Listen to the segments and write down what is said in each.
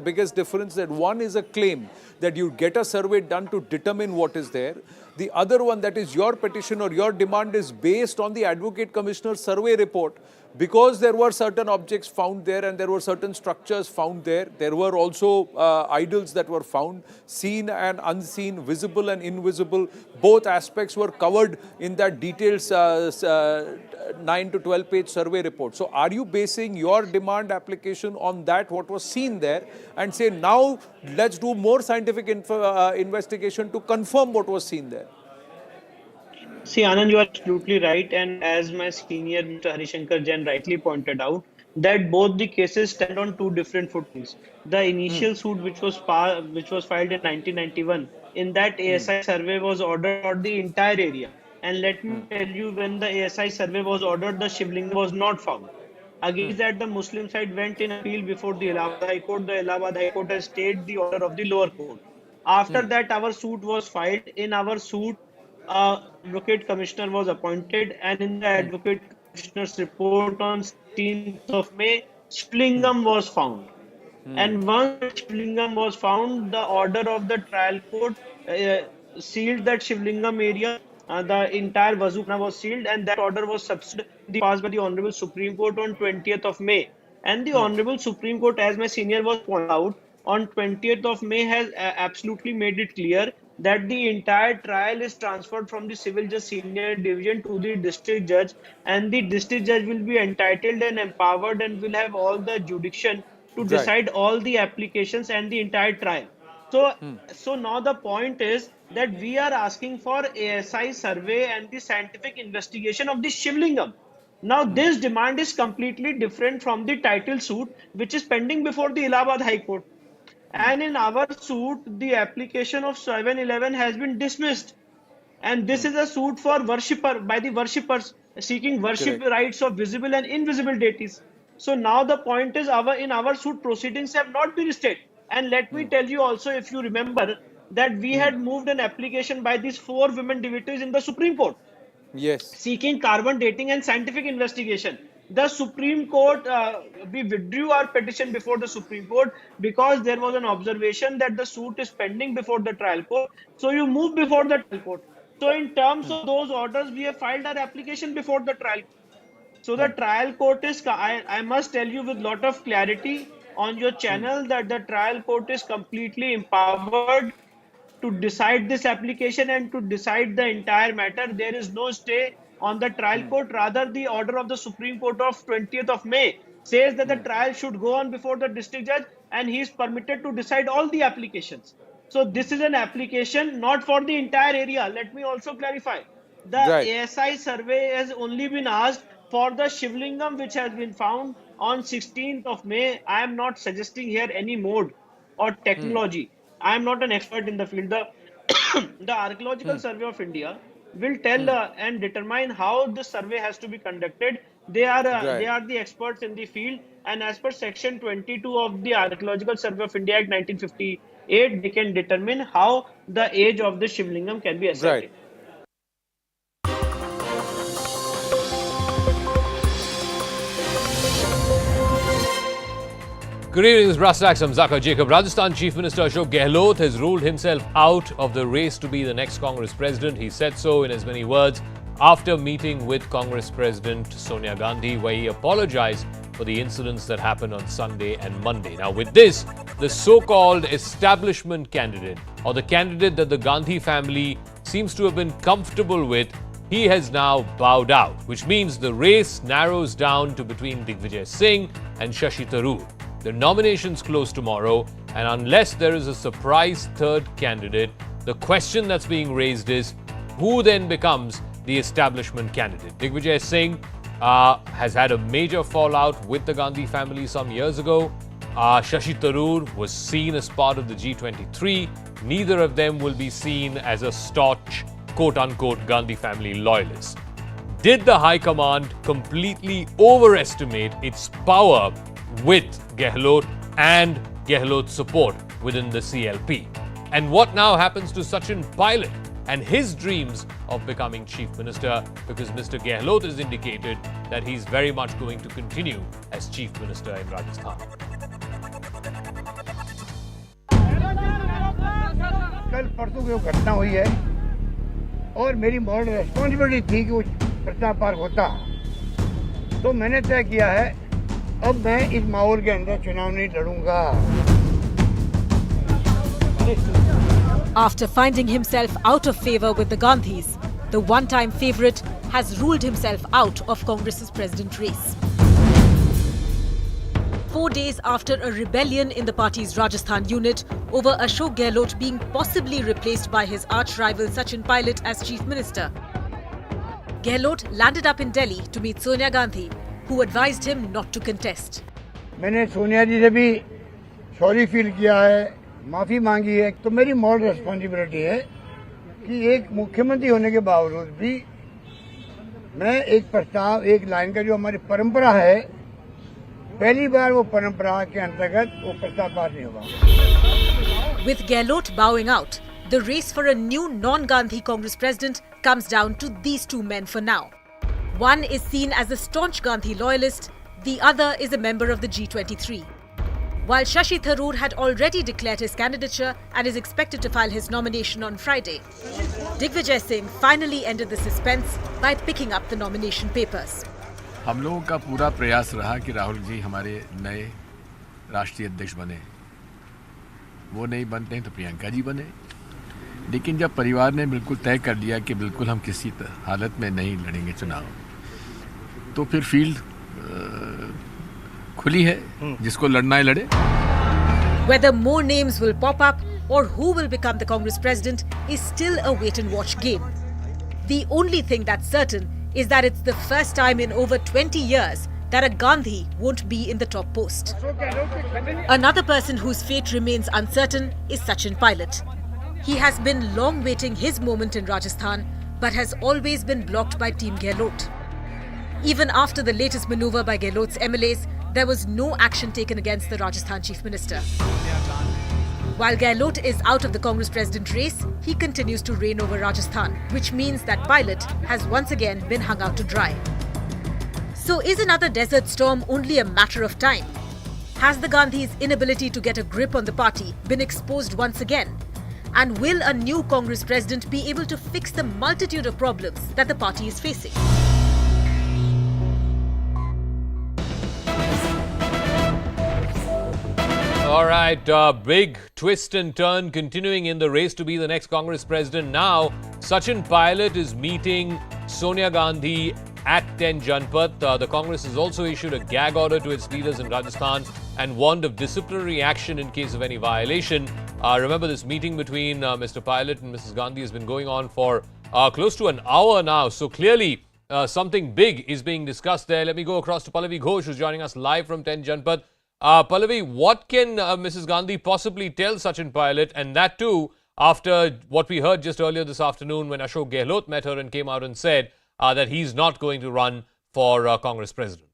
biggest difference, that one is a claim that you get a survey done to determine what is there. The other one, that is your petition or your demand, is based on the Advocate Commissioner's survey report. Because there were certain objects found there and there were certain structures found there. There were also idols that were found, seen and unseen, visible and invisible. Both aspects were covered in that detailed 9 to 12 page survey report. So are you basing your demand application on that, what was seen there, and say now let's do more scientific investigation to confirm what was seen there? See, Anand, you are absolutely right. And as my senior, Mr. Harishankar Jain, rightly pointed out, that both the cases stand on two different footings. The initial suit, which was filed in 1991, in that ASI survey was ordered for the entire area. And let me tell you, when the ASI survey was ordered, the Shivlingam was not found. Against that, the Muslim side went in appeal before the Allahabad High Court. The Allahabad High Court has stayed the order of the lower court. After that, our suit was filed. In our suit, Advocate Commissioner was appointed, and in the Advocate Commissioner's report on 16th of May, Shivlingam was found. And once Shivlingam was found, the order of the trial court sealed that Shivlingam area. The entire Vazukna was sealed, and that order was subsequently passed by the Honorable Supreme Court on 20th of May. And the Honorable Supreme Court, as my senior was pointed out, on 20th of May has absolutely made it clear that the entire trial is transferred from the Civil Judge Senior Division to the District Judge, and the District Judge will be entitled and empowered and will have all the jurisdiction to decide all the applications and the entire trial. So now the point is that we are asking for ASI survey and the scientific investigation of the Shivlingam. Now this demand is completely different from the title suit which is pending before the Allahabad High Court. And in our suit, the application of 711 has been dismissed. And this is a suit for by the worshippers seeking worship rights of visible and invisible deities. So now the point is, in our suit proceedings have not been stayed. And let me tell you also, if you remember, that we had moved an application by these 4 women devotees in the Supreme Court. Yes. Seeking carbon dating and scientific investigation. The Supreme Court, we withdrew our petition before the Supreme Court because there was an observation that the suit is pending before the trial court. So you move before the trial court. So in terms of those orders, we have filed our application before the trial court. So the trial court is, I must tell you with lot of clarity on your channel that the trial court is completely empowered to decide this application and to decide the entire matter. There is no stay on the trial court. Rather, the order of the Supreme Court of 20th of May says that the trial should go on before the district judge and he is permitted to decide all the applications. So this is an application not for the entire area. Let me also clarify. The ASI survey has only been asked for the Shivlingam which has been found on 16th of May. I am not suggesting here any mode or technology. I am not an expert in the field. The Archaeological Survey of India will tell and determine how the survey has to be conducted. They are the experts in the field, and as per section 22 of the Archaeological Survey of India Act 1958, they can determine how the age of the Shivlingam can be ascertained. Good evening, this is Brass Tacks. I'm Zakir Jacob. Rajasthan Chief Minister Ashok Gehlot has ruled himself out of the race to be the next Congress president. He said so in as many words after meeting with Congress President Sonia Gandhi, where he apologized for the incidents that happened on Sunday and Monday. Now, with this, the so-called establishment candidate, or the candidate that the Gandhi family seems to have been comfortable with, he has now bowed out, which means the race narrows down to between Digvijay Singh and Shashi Tarur. The nominations close tomorrow, and unless there is a surprise third candidate, the question that's being raised is, who then becomes the establishment candidate? Digvijay Singh has had a major fallout with the Gandhi family some years ago. Shashi Tarur was seen as part of the G23. Neither of them will be seen as a staunch, quote-unquote, Gandhi family loyalist. Did the High Command completely overestimate its power with Gehlot and Gehlot's support within the CLP? And what now happens to Sachin Pilate and his dreams of becoming Chief Minister? Because Mr. Gehlot has indicated that he's very much going to continue as Chief Minister in Rajasthan. कल परसों की घटना हुई है और मेरी moral responsibility थी कि कुछ प्रस्ताव पार होता, तो मैंने तय किया है अब मैं इस माहौल के अंदर चुनाव नहीं लड़ूंगा। After finding himself out of favour with the Gandhis, the one-time favourite has ruled himself out of Congress's president race. 4 days after a rebellion in the party's Rajasthan unit over Ashok Gehlot being possibly replaced by his arch-rival Sachin Pilate as Chief Minister, Gehlot landed up in Delhi to meet Sonia Gandhi, who advised him not to contest. मैंने सोनिया जी से भी sorry feel किया है, माफी मांगी है, तो मेरी मॉरल रेस्पॉन्सिबिलिटी है कि एक मुख्यमंत्री होने के बावजूद भी मैं एक प्रस्ताव, एक लाइन का जो हमारी परंपरा है, पहली बार वो परंपरा के अंतर्गत वो प्रस्ताव पास नहीं होगा। With Gehlot bowing out, the race for a new non-Gandhi Congress president comes down to these two men for now. One is seen as a staunch Gandhi loyalist, the other is a member of the G23. While Shashi Tarur had already declared his candidature and is expected to file his nomination on Friday, Digvijay Singh finally ended the suspense by picking up the nomination papers. हम लोगों का पूरा प्रयास रहा कि राहुल जी हमारे नए राष्ट्रीय अध्यक्ष बने। वो नहीं बनते हैं तो प्रियंका जी बने, लेकिन जब परिवार ने बिल्कुल तय कर दिया कि बिल्कुल हम किसी हालत में नहीं लड़ेंगे चुनाव, तो फिर फील्ड खुली है, जिसको लड़ना है लड़े। Whether more names will pop up or who will become the Congress president is still a wait-and-watch game. The only thing that's certain is that it's the first time in over 20 years that a Gandhi won't be in the top post. Another person whose fate remains uncertain is Sachin Pilate. He has been long waiting his moment in Rajasthan, but has always been blocked by Team Gehlot. Even after the latest maneuver by Gehlot's MLAs, there was no action taken against the Rajasthan Chief Minister. While Gehlot is out of the Congress president race, he continues to reign over Rajasthan, which means that Pilate has once again been hung out to dry. So is another desert storm only a matter of time? Has the Gandhis' inability to get a grip on the party been exposed once again? And will a new Congress president be able to fix the multitude of problems that the party is facing? All right, big twist and turn continuing in the race to be the next Congress president. Now, Sachin Pilate is meeting Sonia Gandhi at 10 Janpat. The Congress has also issued a gag order to its leaders in Rajasthan and warned of disciplinary action in case of any violation. Remember, this meeting between Mr. Pilate and Mrs. Gandhi has been going on for close to an hour now. So clearly, something big is being discussed there. Let me go across to Pallavi Ghosh, who's joining us live from 10 Janpat. Pallavi, what can Mrs. Gandhi possibly tell Sachin Pilate, and that too after what we heard just earlier this afternoon when Ashok Gehlot met her and came out and said that he's not going to run for Congress president?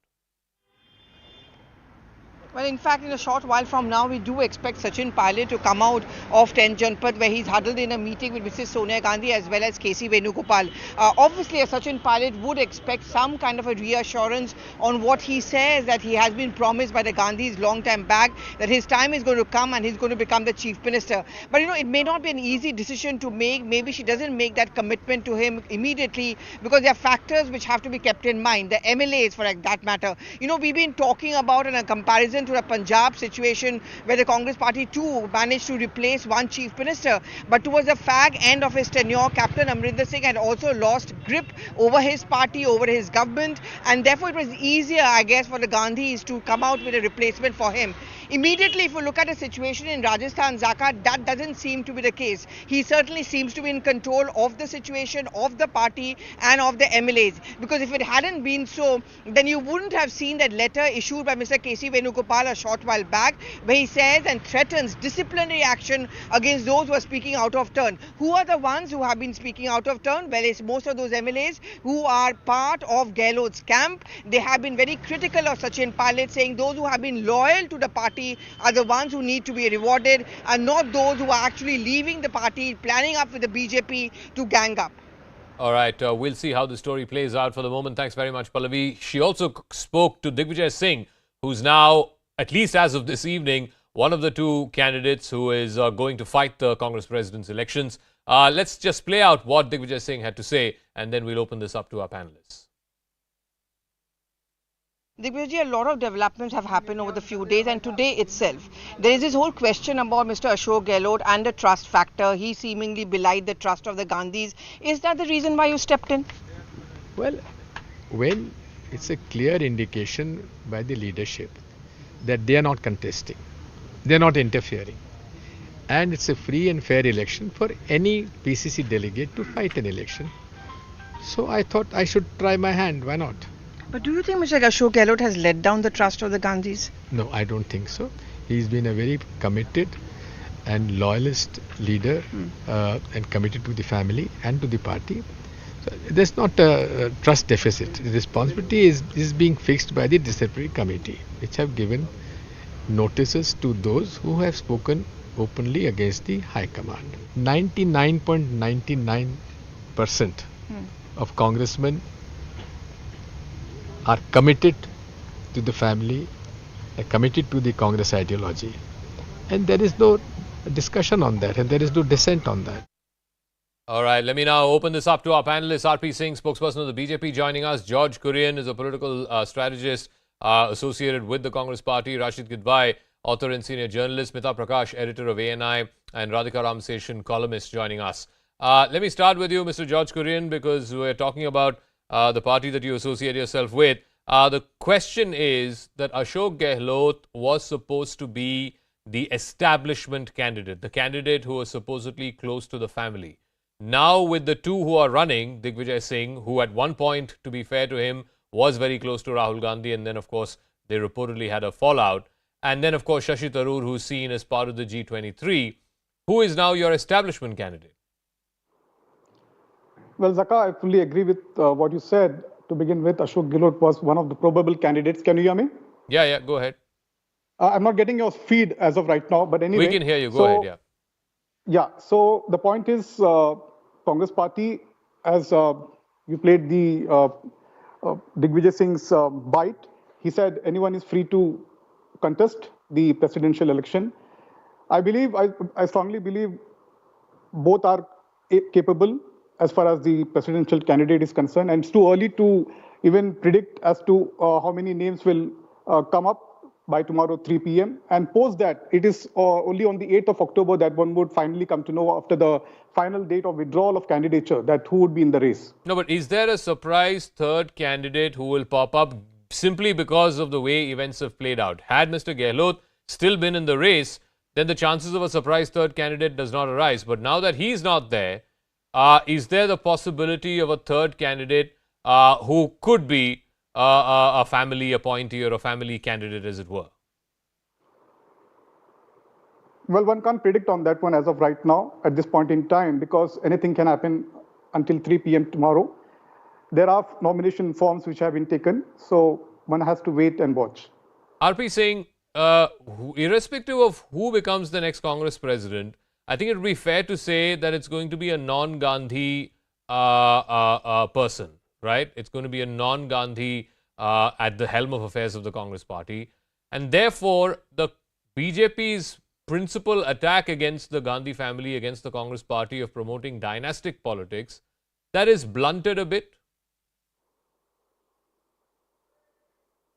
Well, in fact, in a short while from now, we do expect Sachin Pilate to come out of 10 Janpat, where he's huddled in a meeting with Mrs. Sonia Gandhi as well as KC Venugopal. Obviously, Sachin Pilate would expect some kind of a reassurance on what he says that he has been promised by the Gandhis long time back, that his time is going to come and he's going to become the chief minister. But, you know, it may not be an easy decision to make. Maybe she doesn't make that commitment to him immediately because there are factors which have to be kept in mind. The MLAs, for that matter. You know, we've been talking about in a comparison to the Punjab situation where the Congress party too managed to replace one chief minister, but towards the fag end of his tenure, Captain Amrinder Singh had also lost grip over his party, over his government, and therefore it was easier, I guess, for the Gandhis to come out with a replacement for him. Immediately, if you look at the situation in Rajasthan, Zaka, that doesn't seem to be the case. He certainly seems to be in control of the situation, of the party and of the MLAs. Because if it hadn't been so, then you wouldn't have seen that letter issued by Mr. KC Venugopal a short while back, where he says and threatens disciplinary action against those who are speaking out of turn. Who are the ones who have been speaking out of turn? Well, it's most of those MLAs who are part of Gehlot's camp. They have been very critical of Sachin Pilate, saying those who have been loyal to the party are the ones who need to be rewarded and not those who are actually leaving the party, planning up with the BJP to gang up. All right, we'll see how the story plays out. For the moment, thanks very much, Pallavi. She also spoke to Digvijay Singh, who's now, at least as of this evening, one of the two candidates who is going to fight the Congress president's elections. Let's just play out what Digvijay Singh had to say, and then we'll open this up to our panelists. Digvijay, a lot of developments have happened over the few days, and today itself there is this whole question about Mr. Ashok Gehlot and the trust factor. He seemingly belied the trust of the Gandhis. Is that the reason why you stepped in? Well, when it's a clear indication by the leadership that they are not contesting, they are not interfering, and it's a free and fair election for any PCC delegate to fight an election. So I thought I should try my hand. Why not? But do you think Mr. Ashok Gehlot has let down the trust of the Gandhis? No, I don't think so. He's been a very committed and loyalist leader and committed to the family and to the party. So there's not a trust deficit. The responsibility is being fixed by the disciplinary committee, which have given notices to those who have spoken openly against the High Command. 99.99% of congressmen are committed to the family, are committed to the Congress ideology. And there is no discussion on that, and there is no dissent on that. All right, let me now open this up to our panelists. R.P. Singh, spokesperson of the BJP, joining us. George Kurian is a political strategist associated with the Congress Party. Rashid Gidwai, author and senior journalist. Smita Prakash, editor of ANI. And Radhika Ramseshan, columnist, joining us. Let me start with you, Mr. George Kurian, because we're talking about the party that you associate yourself with. The question is that Ashok Gehlot was supposed to be the establishment candidate, the candidate who was supposedly close to the family. Now with the two who are running, Digvijay Singh, who at one point, to be fair to him, was very close to Rahul Gandhi, and then of course they reportedly had a fallout. And then of course Shashi Tarur, who's seen as part of the G23. Who is now your establishment candidate? Well, Zaka, I fully agree with what you said. To begin with, Ashok Gehlot was one of the probable candidates. Can you hear me? Yeah, go ahead. I'm not getting your feed as of right now, but anyway. We can hear you. Go ahead, yeah. Yeah, so the point is, Congress Party, as you played the Digvijay Singh's bite, he said anyone is free to contest the presidential election. I strongly believe both are capable as far as the presidential candidate is concerned, and it's too early to even predict as to how many names will come up by tomorrow 3 p.m. And post that, it is only on the 8th of October that one would finally come to know, after the final date of withdrawal of candidature, that who would be in the race. No, but is there a surprise third candidate who will pop up simply because of the way events have played out? Had Mr. Gehlot still been in the race, then the chances of a surprise third candidate does not arise. But now that he's not there, is there the possibility of a third candidate who could be a family appointee or a family candidate, as it were? Well, one can't predict on that one as of right now, at this point in time, because anything can happen until 3 p.m. tomorrow. There are nomination forms which have been taken, so one has to wait and watch. R.P. Singh, irrespective of who becomes the next Congress president, I think it would be fair to say that it's going to be a non-Gandhi person, right? It's going to be a non-Gandhi at the helm of affairs of the Congress Party. And therefore, the BJP's principal attack against the Gandhi family, against the Congress Party of promoting dynastic politics, that is blunted a bit.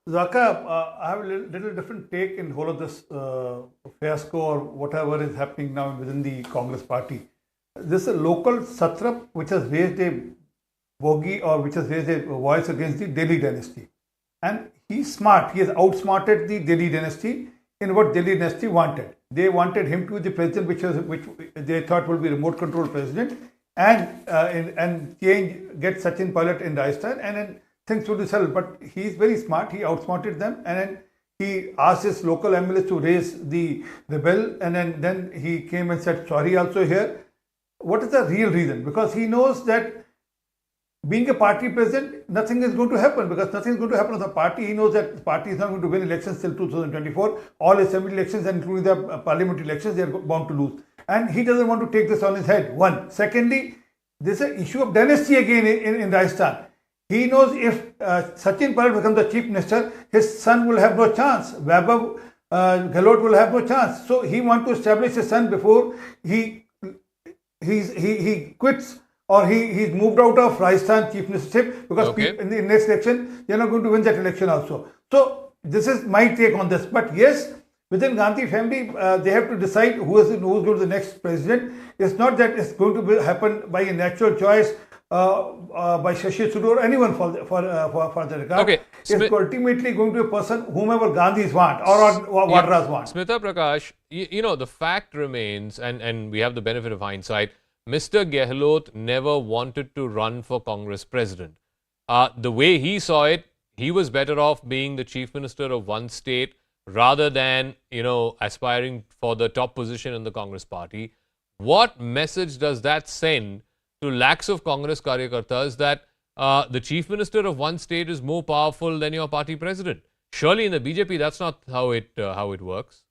Zaka, I have a little different take in whole of this fiasco or whatever is happening now within the Congress Party. This is a local satrap which has raised a bogey, or which has raised a voice against the Delhi dynasty. And he's smart. He has outsmarted the Delhi dynasty in what Delhi dynasty wanted. They wanted him to be the president, which they thought would be remote control president, and get Sachin Pilate in Rajasthan, and then things would be settled. But he's very smart. He outsmarted them, and then he asked his local MLAs to raise the rebel, and then he came and said sorry also here. What is the real reason? Because he knows that being a party president, nothing is going to happen, because nothing is going to happen with the party. He knows that the party is not going to win elections till 2024. All assembly elections, including the parliamentary elections, they are bound to lose. And he doesn't want to take this on his head, one. Secondly, this is an issue of dynasty again in Rajasthan. He knows if Sachin Pilate becomes the chief minister, his son will have no chance. Vaibhav Gehlot will have no chance. So he wants to establish his son before he quits or he's moved out of Rajasthan chief ministership, because in the next election they're not going to win that election also. So this is my take on this. But yes, within Gandhi family, they have to decide who's going to be the next president. It's not that it's going to happen by a natural choice by Shashi Tarur or anyone for the regard. Okay. It's ultimately going to be a person whomever Gandhis want or Vadras want. Smita Prakash, you know, the fact remains, and we have the benefit of hindsight, Mr. Gehlot never wanted to run for Congress president. The way he saw it, he was better off being the chief minister of one state rather than, you know, aspiring for the top position in the Congress party. What message does that send to lakhs of Congress karyakartas that the chief minister of one state is more powerful than your party president? Surely in the BJP, that's not how it works.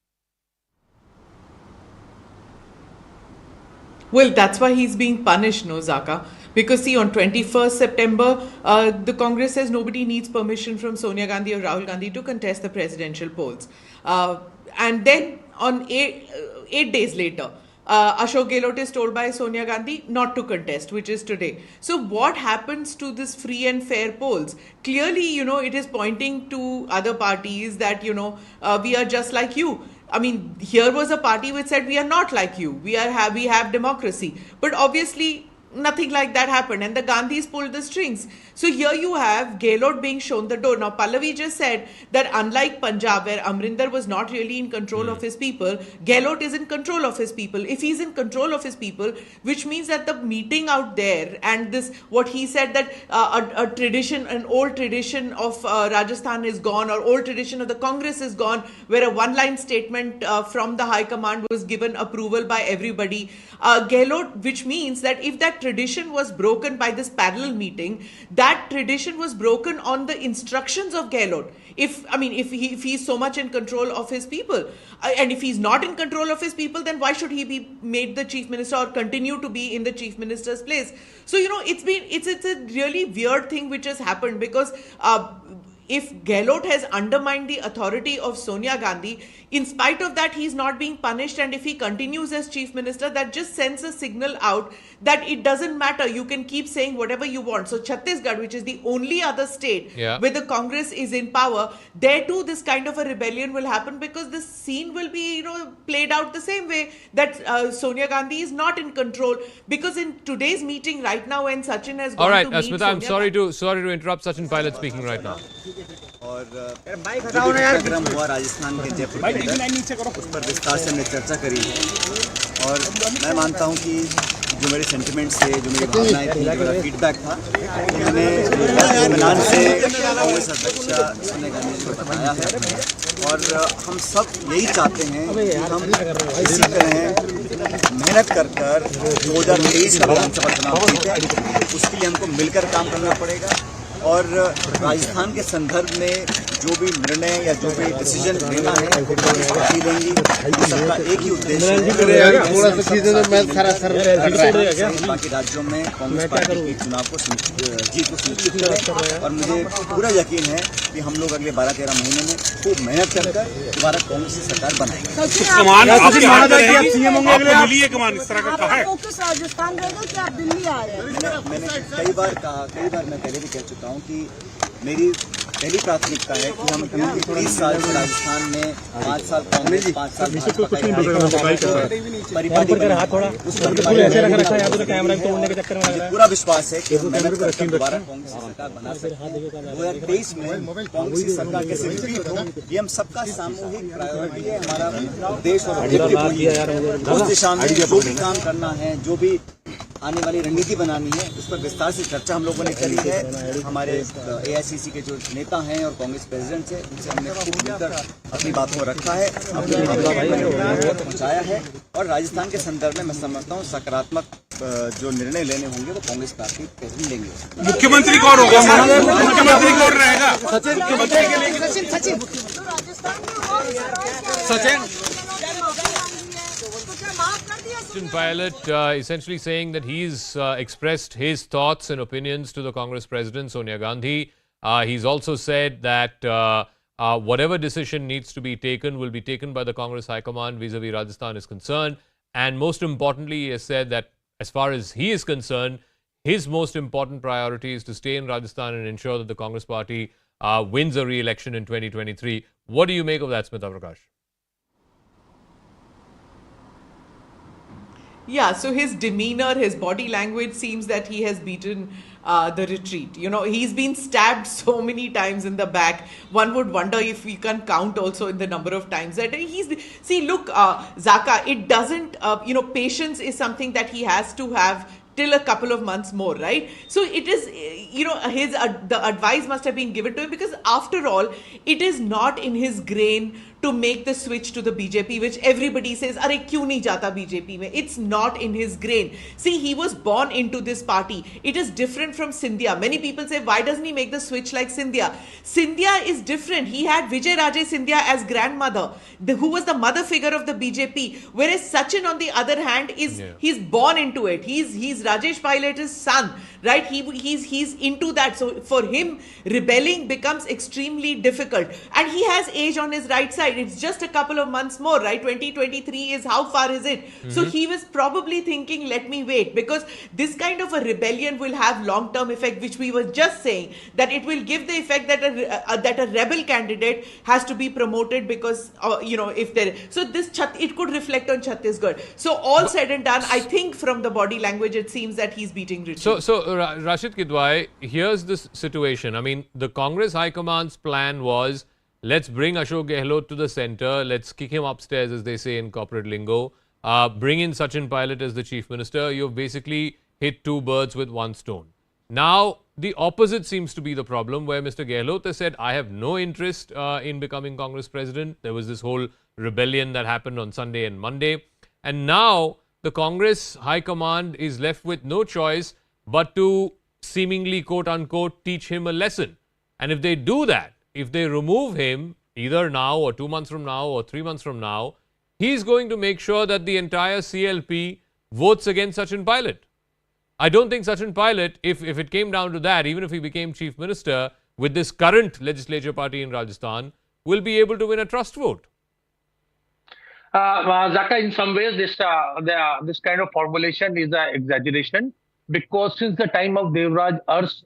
Well, that's why he's being punished, no, Zaka. Because see, on 21st September, the Congress says nobody needs permission from Sonia Gandhi or Rahul Gandhi to contest the presidential polls. And then on eight days later, Ashok Gehlot is told by Sonia Gandhi not to contest, which is today. So what happens to this free and fair polls? Clearly, you know, it is pointing to other parties that, you know, we are just like you. I mean, here was a party which said we are not like you. We have democracy. But obviously, nothing like that happened, and the Gandhis pulled the strings. So here you have Gehlot being shown the door. Now, Pallavi just said that unlike Punjab, where Amrinder was not really in control of his people, Gehlot is in control of his people. If he's in control of his people, which means that the meeting out there and this, what he said that a tradition, an old tradition of Rajasthan is gone, or old tradition of the Congress is gone, where a one-line statement from the High Command was given approval by everybody. Gehlot, which means that if that tradition was broken by this parallel meeting, that tradition was broken on the instructions of Gehlot. If he's so much in control of his people, and if he's not in control of his people, then why should he be made the chief minister or continue to be in the chief minister's place? So, you know, it's a really weird thing which has happened, because if Gehlot has undermined the authority of Sonia Gandhi, in spite of that, he's not being punished. And if he continues as chief minister, that just sends a signal out that it doesn't matter. You can keep saying whatever you want. So Chhattisgarh, which is the only other state where the Congress is in power, there too this kind of a rebellion will happen, because this scene will be, you know, played out the same way, that Sonia Gandhi is not in control. Because in today's meeting right now, when Sachin has gone to meet Smita, I'm sorry to interrupt. Sachin Pilate speaking right now. और कार्यक्रम हुआ राजस्थान के जयपुर के अंदर, उस पर विस्तार से हमने चर्चा करी है। और मैं मानता हूं कि जो मेरे सेंटिमेंट्स थे, जो मेरी भावनाएं थी, जो मेरा फीडबैक था, मैंने इत्मीनान से कांग्रेस अध्यक्षा सोनिया गांधी जी को बताया है। और हम सब यही चाहते हैं कि हम इसी तरह मेहनत कर 2023 का विधानसभा चुनाव जीतें। उसके लिए हमको मिलकर काम करना पड़ेगा। और राजस्थान के संदर्भ में जो भी निर्णय या जो भी डिसीजन लेना है वो कांग्रेस पार्टी लेंगी। सबका एक ही उद्देश्य है, बाकी राज्यों में कांग्रेस पार्टी की चुनाव को जीत को सुनिश्चित करें। और मुझे पूरा यकीन है कि हम लोग अगले 12-13 महीने में खूब मेहनत कर दोबारा कांग्रेस की सरकार बनाएंगे। मैंने कई बार मैं पहले भी कह चुका हूँ कि मेरी पहली प्राथमिकता है कि हम 30 साल से राजस्थान में 5 साल कांग्रेस, 5 साल पूरा विश्वास है कि हम मेहनत करके दोबारा कांग्रेस सरकार बना सकते हैं। 2023 में कांग्रेस की सरकार कैसे रिपीट हो, ये हम सबका सामूहिक प्रायोरिटी है। हमारा उद्देश्य और उस दिशा में जो भी काम करना है, जो भी आने वाली रणनीति बनानी है, उस पर विस्तार से चर्चा हम लोगों ने करी है। हमारे AICC के जो नेता हैं और कांग्रेस प्रेसिडेंट से, उनसे हमने खूब मिलकर अपनी बातों को रखा है, अपनी बातों को पहुँचाया है। और राजस्थान के संदर्भ में मैं समझता हूँ सकारात्मक जो निर्णय लेने होंगे वो कांग्रेस पार्टी प्रेसिडेंट लेंगे। मुख्यमंत्री कौन होगा? मुख्यमंत्री कौन रहेगा? Sachin Pilate essentially saying that he's expressed his thoughts and opinions to the Congress president, Sonia Gandhi. He's also said that Whatever decision needs to be taken will be taken by the Congress High Command vis-a-vis Rajasthan is concerned. And most importantly, he has said that as far as he is concerned, his most important priority is to stay in Rajasthan and ensure that the Congress party wins a re-election in 2023. What do you make of that, Smita Prakash? Yeah, so his demeanor, his body language seems that he has beaten the retreat. You know, he's been stabbed so many times in the back. One would wonder if we can count also in the number of times that he's. See, look, Zaka, it doesn't, patience is something that he has to have till a couple of months more, right? So it is, the advice must have been given to him, because after all, it is not in his grain to make the switch to the BJP, which everybody says, "Arey kyun nahi jata BJP mein?" It's not in his grain. See, he was born into this party. It is different from Scindia. Many people say, why doesn't he make the switch like Scindia? Scindia is different. He had Vijay Raje Scindia as grandmother, who was the mother figure of the BJP. Whereas Sachin, on the other hand, he's born into it. He's Rajesh Pilate's son, right? He's into that. So for him, rebelling becomes extremely difficult. And he has age on his right side. It's just a couple of months more, right? 2023 is, how far is it? So he was probably thinking, let me wait, because this kind of a rebellion will have long-term effect, which we were just saying, that it will give the effect that a rebel candidate has to be promoted because, if there. So it could reflect on Chhattisgarh. So all said and done, I think from the body language, it seems that he's beating retreat. So Rashid Kidwai, here's the situation. I mean, the Congress High Command's plan was, let's bring Ashok Gehlot to the center. Let's kick him upstairs, as they say in corporate lingo. Bring in Sachin Pilate as the chief minister. You've basically hit two birds with one stone. Now, the opposite seems to be the problem, where Mr. Gehlot has said, I have no interest in becoming Congress president. There was this whole rebellion that happened on Sunday and Monday. And now, the Congress High Command is left with no choice but to seemingly, quote-unquote, teach him a lesson. And if they do that, if they remove him, either now or 2 months from now or 3 months from now, he's going to make sure that the entire CLP votes against Sachin Pilate. I don't think Sachin Pilate, if it came down to that, even if he became chief minister with this current legislature party in Rajasthan, will be able to win a trust vote. Zaka, in some ways, this kind of formulation is an exaggeration, because since the time of Devraj Ars,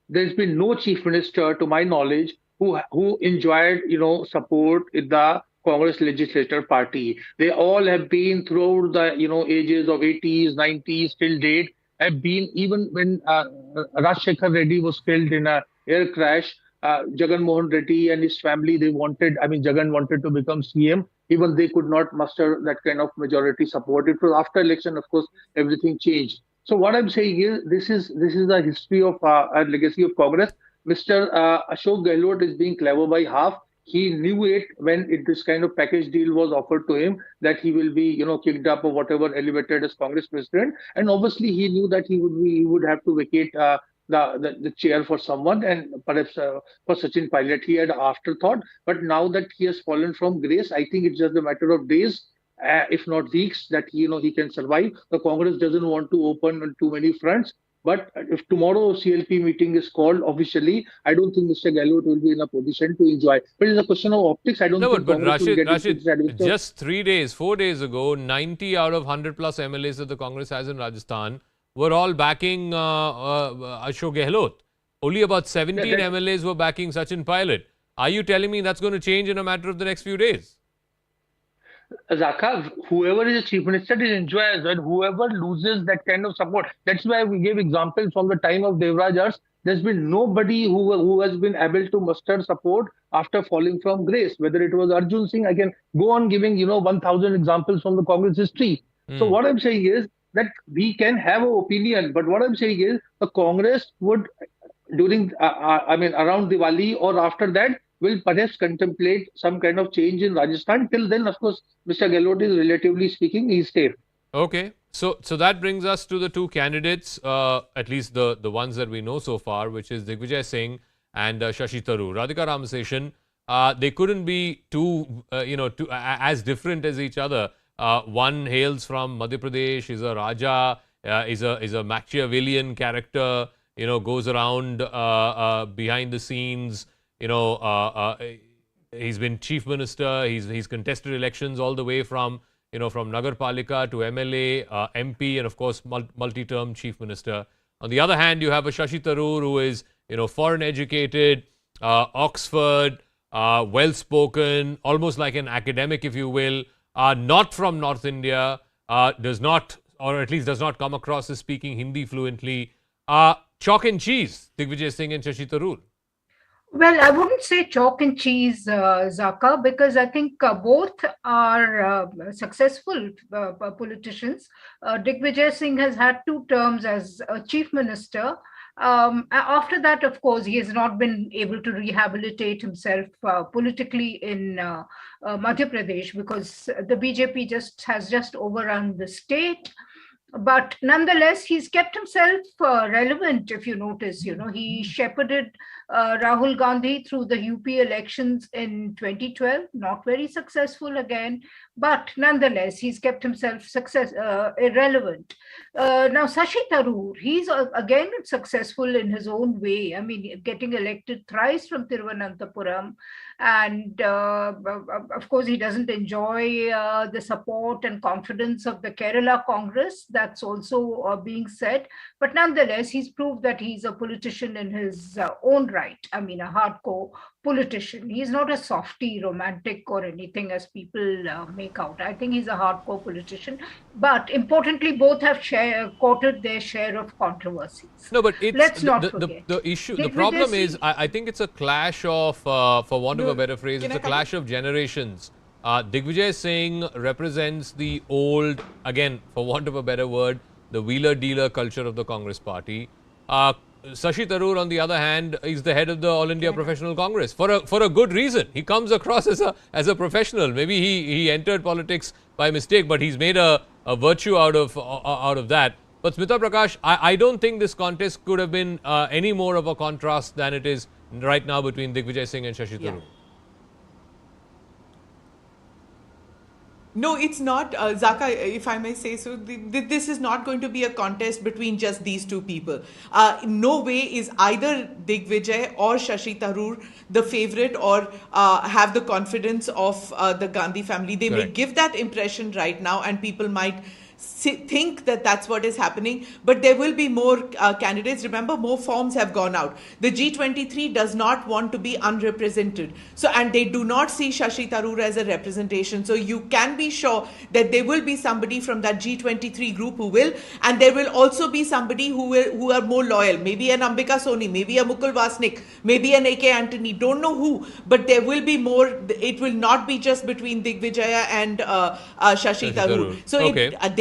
there's been no chief minister, to my knowledge, who enjoyed, support in the Congress legislature party. They all have been throughout the, ages of 80s, 90s, till date, have been, even when Rajshekhar Reddy was killed in an air crash, Jagan Mohan Reddy and his family, Jagan wanted to become CM. Even they could not muster that kind of majority support. It was after election, of course, everything changed. So what I'm saying is, this is the history of a legacy of Congress. Mr. Ashok Gehlot is being clever by half. He knew it when this kind of package deal was offered to him, that he will be, kicked up or whatever, elevated as Congress president. And obviously, he knew that he would have to vacate the chair for someone, and perhaps for Sachin Pilate. He had afterthought, but now that he has fallen from grace, I think it's just a matter of days, if not weeks, that he can survive. The Congress doesn't want to open on too many fronts. But if tomorrow CLP meeting is called officially, I don't think Mr. Gehlot will be in a position to enjoy. But it's a question of optics. I don't think but Congress will get Rashid, just 4 days ago, 90 out of 100 plus MLAs that the Congress has in Rajasthan were all backing Ashok Gehlot. Only about 17 MLAs were backing Sachin Pilate. Are you telling me that's going to change in a matter of the next few days? Zaka, whoever is a chief minister will enjoy as well. Whoever loses that kind of support. That's why we gave examples from the time of Devraj Ars. There's been nobody who has been able to muster support after falling from grace. Whether it was Arjun Singh, I can go on giving 1,000 examples from the Congress history. So what I'm saying is that we can have an opinion, but what I'm saying is the Congress would, during around Diwali or after that, will perhaps contemplate some kind of change in Rajasthan. Till then, of course, Mr. Gehlot is, relatively speaking, he's safe. Okay. So that brings us to the two candidates, at least the ones that we know so far, which is Digvijay Singh and Shashi Tarur. Radhika Ramaseshan, they couldn't be as different as each other. One hails from Madhya Pradesh, is a Raja, is a Machiavellian character, goes around behind the scenes, he's been chief minister. He's contested elections all the way from from Nagar Palika to MLA, MP, and of course multi-term chief minister. On the other hand, you have a Shashi Tarur who is foreign educated, Oxford, well spoken, almost like an academic, if you will. Not from North India, does not, or at least does not come across as speaking Hindi fluently. Chalk and cheese, Digvijay Singh and Shashi Tarur. Well, I wouldn't say chalk and cheese, Zaka, because I think both are successful politicians. Digvijay Singh has had 2 terms as chief minister. After that, of course, he has not been able to rehabilitate himself politically in Madhya Pradesh because the BJP has just overrun the state. But nonetheless, he's kept himself relevant, if you notice. He shepherded Rahul Gandhi through the UP elections in 2012, not very successful again, but nonetheless, he's kept himself irrelevant. Now, Shashi Tarur, he's again successful in his own way. I mean, getting elected thrice from Thiruvananthapuram. And of course, he doesn't enjoy the support and confidence of the Kerala Congress. That's also being said. But nonetheless, he's proved that he's a politician in his own right. I mean, a hardcore politician. He's not a softy, romantic or anything as people make out. I think he's a hardcore politician. But importantly, both have courted their share of controversies. No, but let's not forget. The issue, the problem is, I think it's a clash of, for want of a better phrase, it's a clash of generations. Digvijay Singh represents the old, again, for want of a better word, the wheeler-dealer culture of the Congress party. Shashi Tarur, on the other hand, is the head of the All India Professional Congress for a good reason. He comes across as a professional. Maybe he entered politics by mistake, but he's made a virtue out of that. But Smita Prakash, I don't think this contest could have been any more of a contrast than it is right now between Digvijay Singh and Shashi Tarur. No, it's not, Zaka, if I may say so. This is not going to be a contest between just these 2 people. No way is either Digvijay or Shashi Tarur the favorite or have the confidence of the Gandhi family. They may give that impression right now, and people might think that that's what is happening, but there will be more candidates. Remember, more forms have gone out. The G23 does not want to be unrepresented, and they do not see Shashi Tarur as a representation. So you can be sure that there will be somebody from that G23 group who will, and there will also be somebody who are more loyal. Maybe an Ambika Soni, maybe a Mukul Vasnik, maybe an AK Antony. Don't know who, but there will be more. It will not be just between Digvijaya and Shashi Tarur. So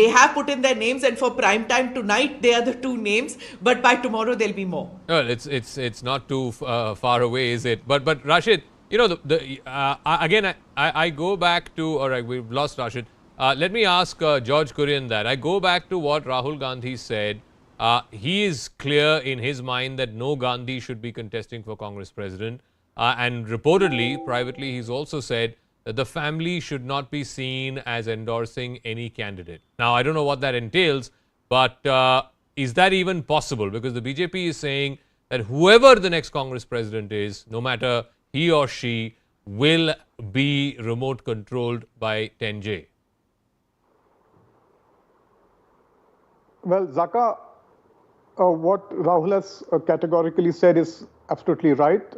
they have put in their names, and for prime time tonight they are the 2 names, but by tomorrow there'll be more. Well, it's not too far away, is it? But Rashid, again I go back to, all right, we've lost Rashid. Let me ask George Kurian that. I go back to what Rahul Gandhi said. He is clear in his mind that no Gandhi should be contesting for Congress president, and reportedly, privately, he's also said that the family should not be seen as endorsing any candidate. Now, I don't know what that entails, but is that even possible? Because the BJP is saying that whoever the next Congress president is, no matter he or she, will be remote controlled by 10J. Well, Zaka, what Rahul has categorically said is absolutely right.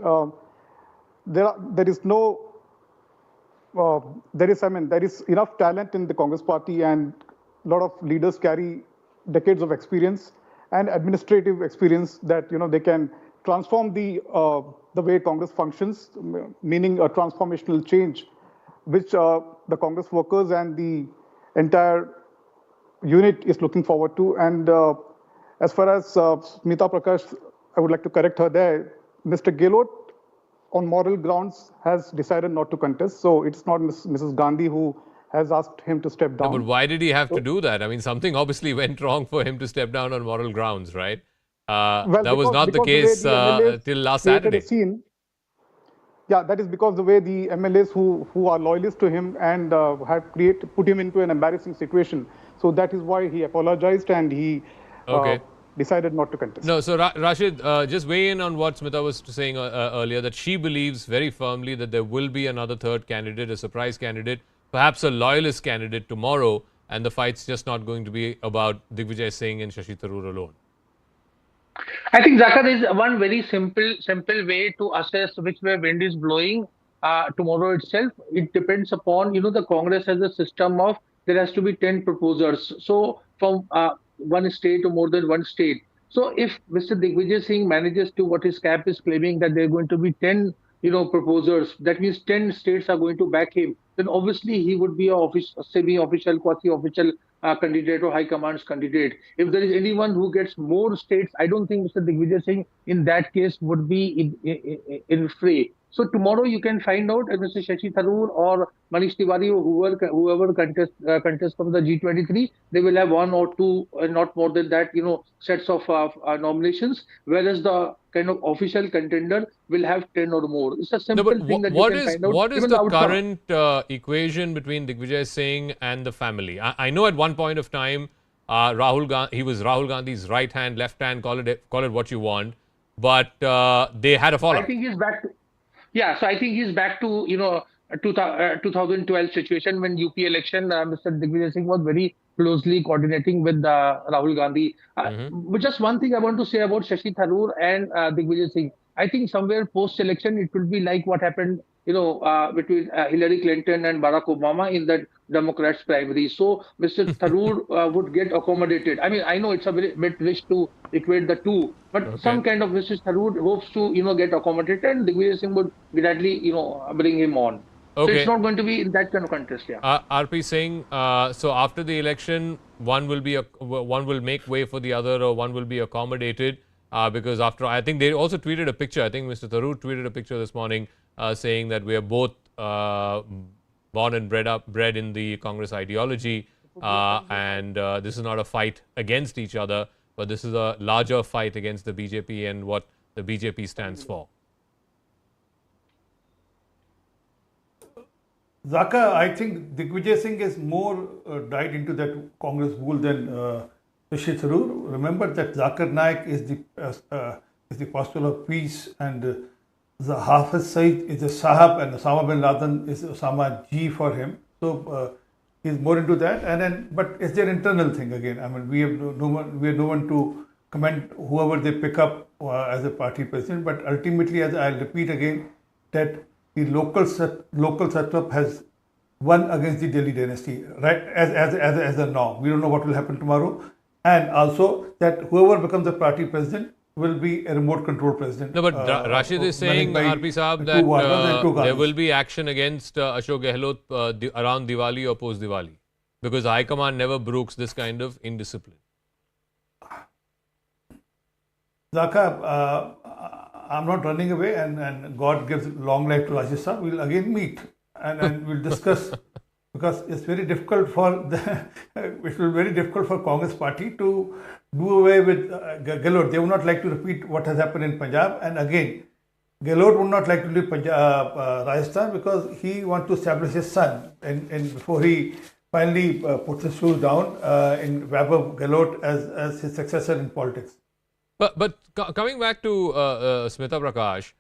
There is enough talent in the Congress party, and a lot of leaders carry decades of experience and administrative experience that they can transform the way Congress functions, meaning a transformational change, which the Congress workers and the entire unit is looking forward to. And as far as Smita Prakash, I would like to correct her there. Mr. Gehlot, on moral grounds, has decided not to contest. So it's not Mrs. Gandhi who has asked him to step down. No, but why did he have to do that? I mean, something obviously went wrong for him to step down on moral grounds, right? That was not the case till last Saturday. Yeah, that is because the way the MLAs who are loyalists to him and have put him into an embarrassing situation. So that is why he apologized, and he decided not to contest. No, so Rashid, just weigh in on what Smita was saying earlier, that she believes very firmly that there will be another third candidate, a surprise candidate, perhaps a loyalist candidate tomorrow, and the fight's just not going to be about Digvijay Singh and Shashi Tarur alone. I think, Zaka, there is one very simple way to assess which way wind is blowing tomorrow itself. It depends upon, the Congress has a system of there has to be 10 proposers. So from one state or more than one state. So if Mr. Digvijay Singh manages to, what his cap is claiming, that there are going to be 10, proposers, that means 10 states are going to back him, then obviously he would be a semi-official, quasi-official candidate or high command's candidate. If there is anyone who gets more states, I don't think Mr. Digvijay Singh in that case would be in fray. So tomorrow you can find out if Mr. Shashi Tarur or Manish Tiwari or whoever contest from the G23, they will have one or two, not more than that, sets of nominations, whereas the kind of official contender will have 10 or more. It's a simple thing that you can find out. What is the current equation between Digvijay Singh and the family? I know at one point of time, he was Rahul Gandhi's right hand, left hand, call it what you want, but they had a fallout. I think he's back to... Yeah, so I think he's back to, 2012 situation when UP election, Mr. Digvijay Singh was very closely coordinating with Rahul Gandhi. But just one thing I want to say about Shashi Tarur and Digvijay Singh. I think somewhere post-election, it will be like what happened, between Hillary Clinton and Barack Obama in that Democrats primary. So Mr. Tarur would get accommodated. I mean, I know it's a bit rich to equate the two, but some kind of Mr. Tarur hopes to, get accommodated, and Digvijay Singh would gladly, bring him on. So it's not going to be in that kind of contest, yeah. RP Singh, so after the election, one will make way for the other, or one will be accommodated, because I think they also tweeted a picture. I think Mr. Tarur tweeted a picture this morning saying that we are both born and bred in the Congress ideology, and this is not a fight against each other, but this is a larger fight against the BJP and what the BJP stands for. Zaka, I think Digvijay Singh is more died into that Congress wool than Shashi Tarur. Remember that Zakir Naik is the apostle of peace, and the Hafiz Saeed is a Sahab, and Osama bin Laden is Osama G for him. So he's more into that. But it's their internal thing again. I mean, we have no one to comment whoever they pick up as a party president. But ultimately, as I'll repeat again, that the local setup has won against the Delhi dynasty, right? As a norm, we don't know what will happen tomorrow, and also that whoever becomes the party president will be a remote control president. No, but Rashid is saying, RP Saab, that there will be action against Ashok Gehlot around Diwali or post Diwali, because High Command never brooks this kind of indiscipline. Zaka, I'm not running away, and God gives long life to Rajesh Saab. We'll again meet and we'll discuss, because it's very difficult for it will be very difficult for Congress party to do away with Gehlot. They would not like to repeat what has happened in Punjab, and again, Gehlot would not like to leave Rajasthan, because he wants to establish his son, and before he finally puts his shoes down in Vaibhav Gehlot as his successor in politics. But coming back to Smita Prakash,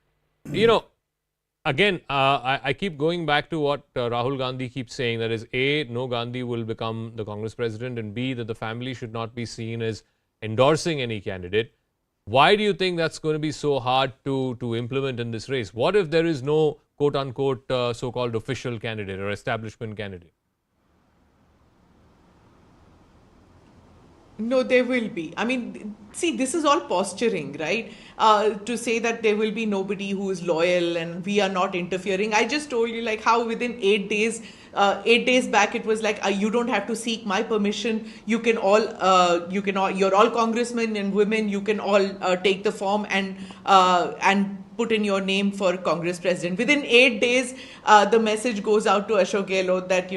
again, I keep going back to what Rahul Gandhi keeps saying, that is, A, no Gandhi will become the Congress president, and B, that the family should not be seen as endorsing any candidate. Why do you think that's going to be so hard to implement in this race? What if there is no quote-unquote so-called official candidate or establishment candidate? No, there will be. I mean, see, this is all posturing, right? To say that there will be nobody who is loyal and we are not interfering. I just told you like how within 8 days, 8 days back, it was like, you don't have to seek my permission. You can all, you're all congressmen and women. You can all take the form and put in your name for Congress president. Within 8 days, the message goes out to Ashok Gehlot that,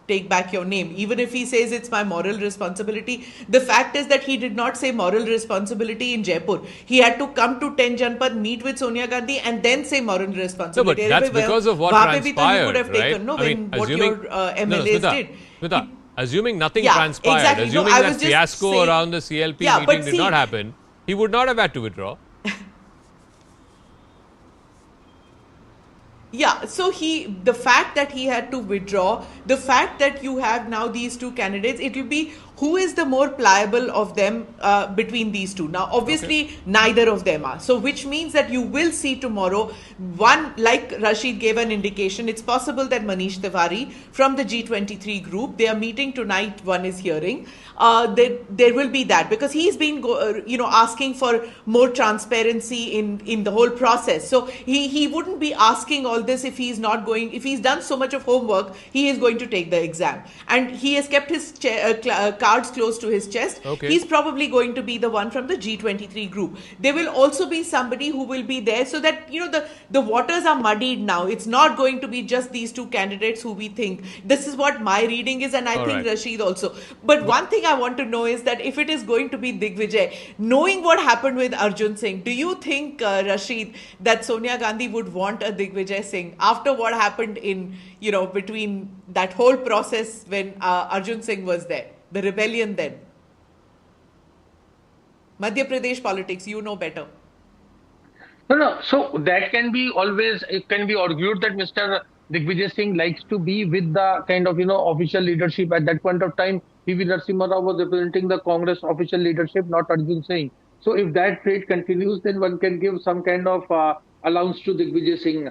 take back your name. Even if he says it's my moral responsibility, the fact is that he did not say moral responsibility in Jaipur. He had to come to 10 Janpad, meet with Sonia Gandhi, and then say moral responsibility. No, but that's because of what transpired, could have right? taken, when what your MLAs did. Smita, Assuming nothing Yeah, transpired, exactly. No, assuming I that was just fiasco saying- around the CLP Yeah, meeting but did see- not happen, he would not have had to withdraw. Yeah, so the fact that he had to withdraw, the fact that you have now these two candidates, it will be who is the more pliable of them between these two. Now, obviously, neither of them are. So, which means that you will see tomorrow, one, like Rashid gave an indication, it's possible that Manish Tiwari from the G23 group, they are meeting tonight, one is hearing, there will be that because he's been, asking for more transparency in the whole process. So, he wouldn't be asking all this if he's done so much of homework, he is going to take the exam. And he has kept his cards close to his chest. Okay. He's probably going to be the one from the G23 group. There will also be somebody who will be there so that, the waters are muddied now. It's not going to be just these two candidates who we think. This is what my reading is, and I think Rashid also. But one thing I want to know is that if it is going to be Digvijay, knowing what happened with Arjun Singh, do you think, Rashid, that Sonia Gandhi would want a Digvijay Singh after what happened in, between that whole process when Arjun Singh was there? The rebellion then. Madhya Pradesh politics, you know better. No. So that can be it can be argued that Mr. Digvijay Singh likes to be with the kind of, official leadership. At that point of time, P.V. Narasimha Rao was representing the Congress official leadership, not Arjun Singh. So if that trait continues, then one can give some kind of allowance to Digvijay Singh.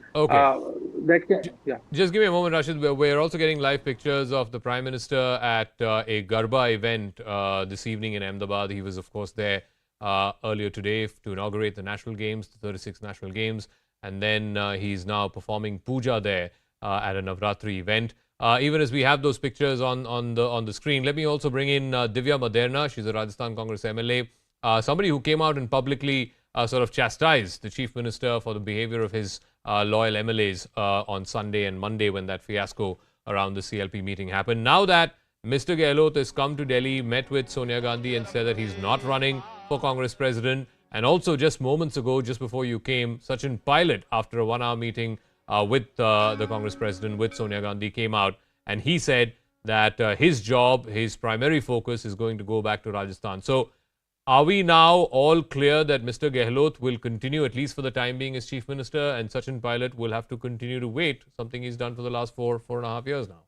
Just give me a moment, Rashid. We're also getting live pictures of the Prime Minister at a Garba event this evening in Ahmedabad. He was, of course, there earlier today to inaugurate the national games, the 36th national games. And then he's now performing puja there at a Navratri event. Even as we have those pictures on the screen, let me also bring in Divya Maderna. She's a Rajasthan Congress MLA. Somebody who came out and publicly sort of chastised the Chief Minister for the behavior of his loyal MLAs on Sunday and Monday when that fiasco around the CLP meeting happened. Now that Mr. Gehlot has come to Delhi, met with Sonia Gandhi and said that he's not running for Congress President, and also just moments ago, just before you came, Sachin Pilate, after a 1-hour meeting with the Congress President, with Sonia Gandhi, came out and he said that his job, his primary focus is going to go back to Rajasthan. So, are we now all clear that Mr. Gehlot will continue, at least for the time being, as Chief Minister, and Sachin Pilate will have to continue to wait, something he's done for the last 4.5 years now?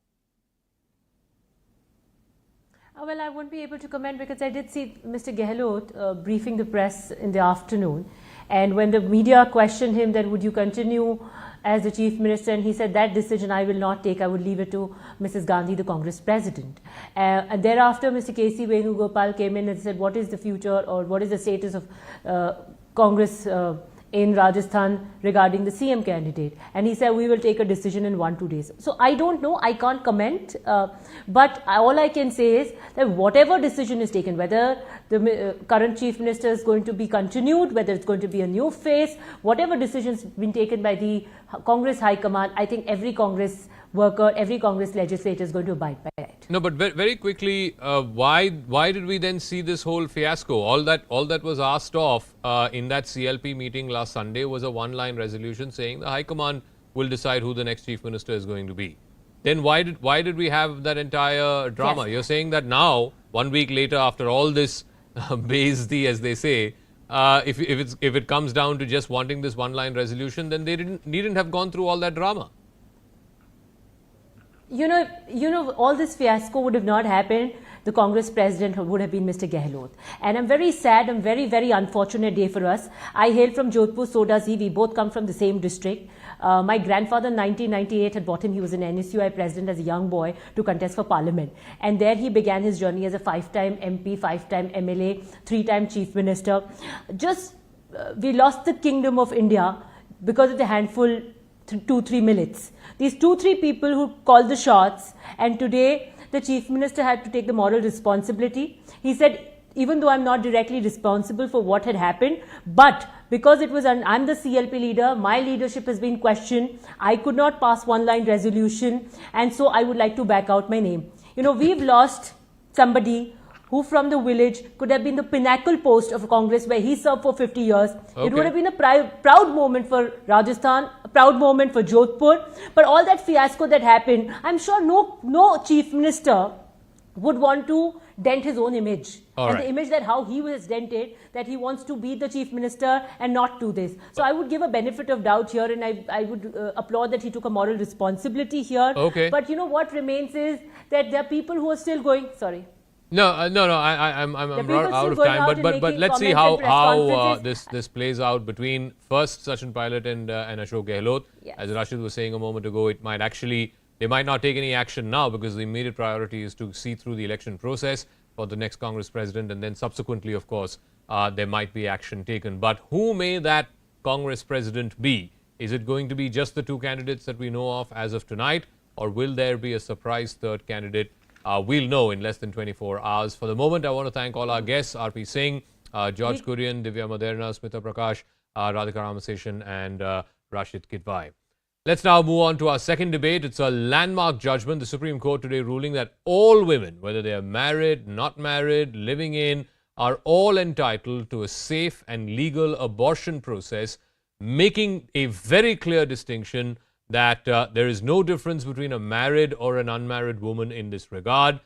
Well, I won't be able to comment because I did see Mr. Gehlot briefing the press in the afternoon. And when the media questioned him that would you continue as the Chief Minister, and he said that decision I will not take, I would leave it to Mrs. Gandhi, the Congress President. And thereafter, Mr. K.C. Venugopal came in and said, what is the future or what is the status of Congress in Rajasthan regarding the CM candidate? And he said, we will take a decision in 1-2 days. So I don't know, I can't comment, but all I can say is that whatever decision is taken, whether the current Chief Minister is going to be continued, whether it's going to be a new face, whatever decisions been taken by the Congress High Command, I think every Congress worker, every Congress legislator is going to abide by it. No, but very quickly, why did we then see this whole fiasco? All that was asked of in that CLP meeting last Sunday was a one-line resolution saying the High Command will decide who the next Chief Minister is going to be. Then why did we have that entire drama? Yes. You're saying that now, 1 week later, after all this beizti, as they say, if it comes down to just wanting this one-line resolution, then they needn't have gone through all that drama. You know, all this fiasco would have not happened. The Congress President would have been Mr. Gehlot. And I'm very sad and very, very unfortunate day for us. I hail from Jodhpur, Sodazi. We both come from the same district. My grandfather in 1998 had brought him. He was an NSUI president as a young boy to contest for parliament. And there he began his journey as a 5-time MP, 5-time MLA, 3-time Chief Minister. We lost the kingdom of India because of the handful 2-3 millets. These 2-3 people who called the shots, and today the Chief Minister had to take the moral responsibility. He said, even though I'm not directly responsible for what had happened, but because it was I'm the CLP leader, my leadership has been questioned, I could not pass one-line resolution, and so I would like to back out my name. You know, we've lost somebody who from the village could have been the pinnacle post of Congress where he served for 50 years. Okay. It would have been a proud moment for Rajasthan, a proud moment for Jodhpur. But all that fiasco that happened, I'm sure no Chief Minister would want to dent his own image. All and right. the image that how he was dented, that he wants to be the chief minister and not do this. So I would give a benefit of doubt here, and I would applaud that he took a moral responsibility here. Okay. But you know what remains is that there are people who are still going, sorry. No, I'm people out still of going time. out and But making let's see comments and press how conferences. this plays out between first Sachin Pilate and Ashok Gehlot. Yes. As Rashid was saying a moment ago, it might actually, they might not take any action now because the immediate priority is to see through the election process for the next Congress president, and then subsequently, of course, there might be action taken. But who may that Congress president be? Is it going to be just the two candidates that we know of as of tonight, or will there be a surprise third candidate? We'll know in less than 24 hours. For the moment, I want to thank all our guests, R.P. Singh, George Kurian, Divya Maderna, Smita Prakash, Radhika Ramaseshan, and Rashid Kidwai. Let's now move on to our second debate. It's a landmark judgment. The Supreme Court today ruling that all women, whether they are married, not married, living in, are all entitled to a safe and legal abortion process, making a very clear distinction that there is no difference between a married or an unmarried woman in this regard,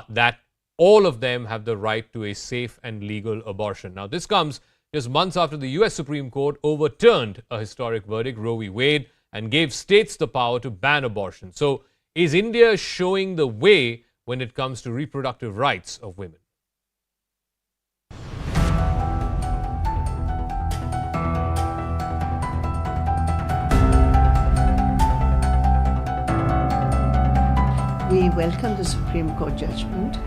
that all of them have the right to a safe and legal abortion. Now, this comes just months after the U.S. Supreme Court overturned a historic verdict, Roe v. Wade, and gave states the power to ban abortion. So, is India showing the way when it comes to reproductive rights of women? We welcome the Supreme Court judgment.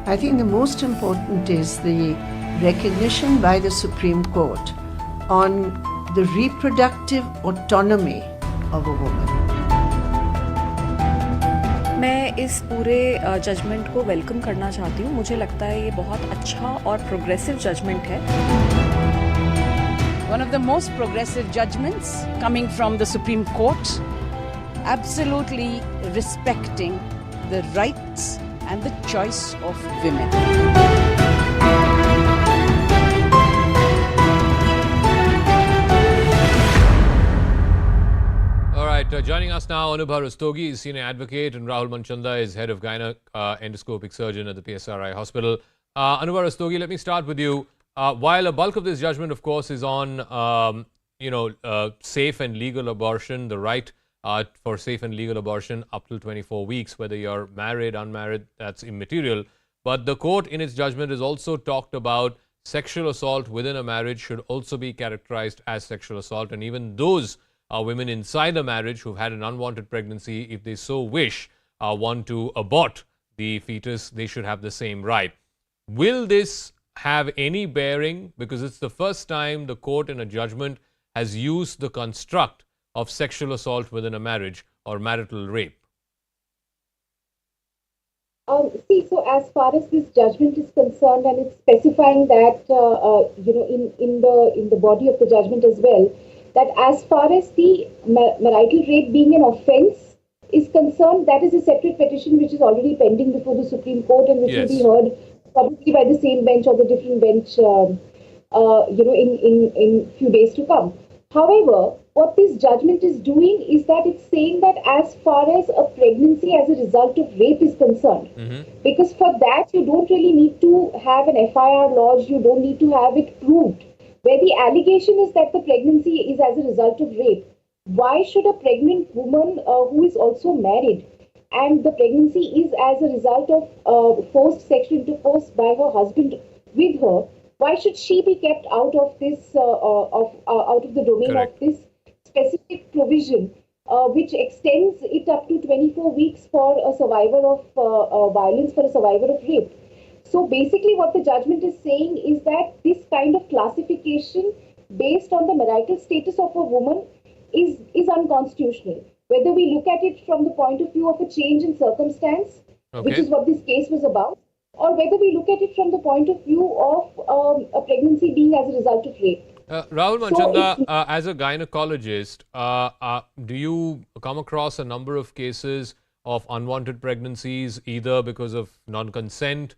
I think the most important is the recognition by the Supreme Court on the reproductive autonomy of a woman. मैं इस पूरे judgement को welcome करना चाहती हूँ. मुझे लगता है ये बहुत अच्छा और प्रोग्रेसिव जजमेंट है. One of the most progressive judgments coming from the Supreme Court, absolutely respecting the rights and the choice of women. All right, joining us now, Anubhav Rastogi is senior advocate, and Rahul Manchanda is head of gynae endoscopic surgeon at the PSRI hospital. Anubhav Rastogi, let me start with you. While a bulk of this judgment, of course, is on safe and legal abortion, the right for safe and legal abortion up till 24 weeks, whether you're married, unmarried, that's immaterial. But the court in its judgment has also talked about sexual assault within a marriage should also be characterized as sexual assault, and even those women inside a marriage who've had an unwanted pregnancy, if they so wish, want to abort the fetus, they should have the same right. Will this have any bearing? Because it's the first time the court in a judgment has used the construct of sexual assault within a marriage or marital rape. So as far as this judgment is concerned, and it's specifying that in the body of the judgment as well, that as far as the marital rape being an offence is concerned, that is a separate petition which is already pending before the Supreme Court, and which will be heard probably by the same bench or the different bench, in few days to come. However, what this judgment is doing is that it's saying that as far as a pregnancy as a result of rape is concerned, because for that you don't really need to have an FIR lodged, you don't need to have it proved. Where the allegation is that the pregnancy is as a result of rape, why should a pregnant woman who is also married and the pregnancy is as a result of forced sexual intercourse by her husband with her, why should she be kept out of this, out of the domain of this specific provision, which extends it up to 24 weeks for a survivor of violence, for a survivor of rape? So basically what the judgment is saying is that this kind of classification based on the marital status of a woman is unconstitutional. Whether we look at it from the point of view of a change in circumstance, which is what this case was about, or whether we look at it from the point of view of a pregnancy being as a result of rape. Rahul Manchanda, as a gynecologist, do you come across a number of cases of unwanted pregnancies, either because of non-consent,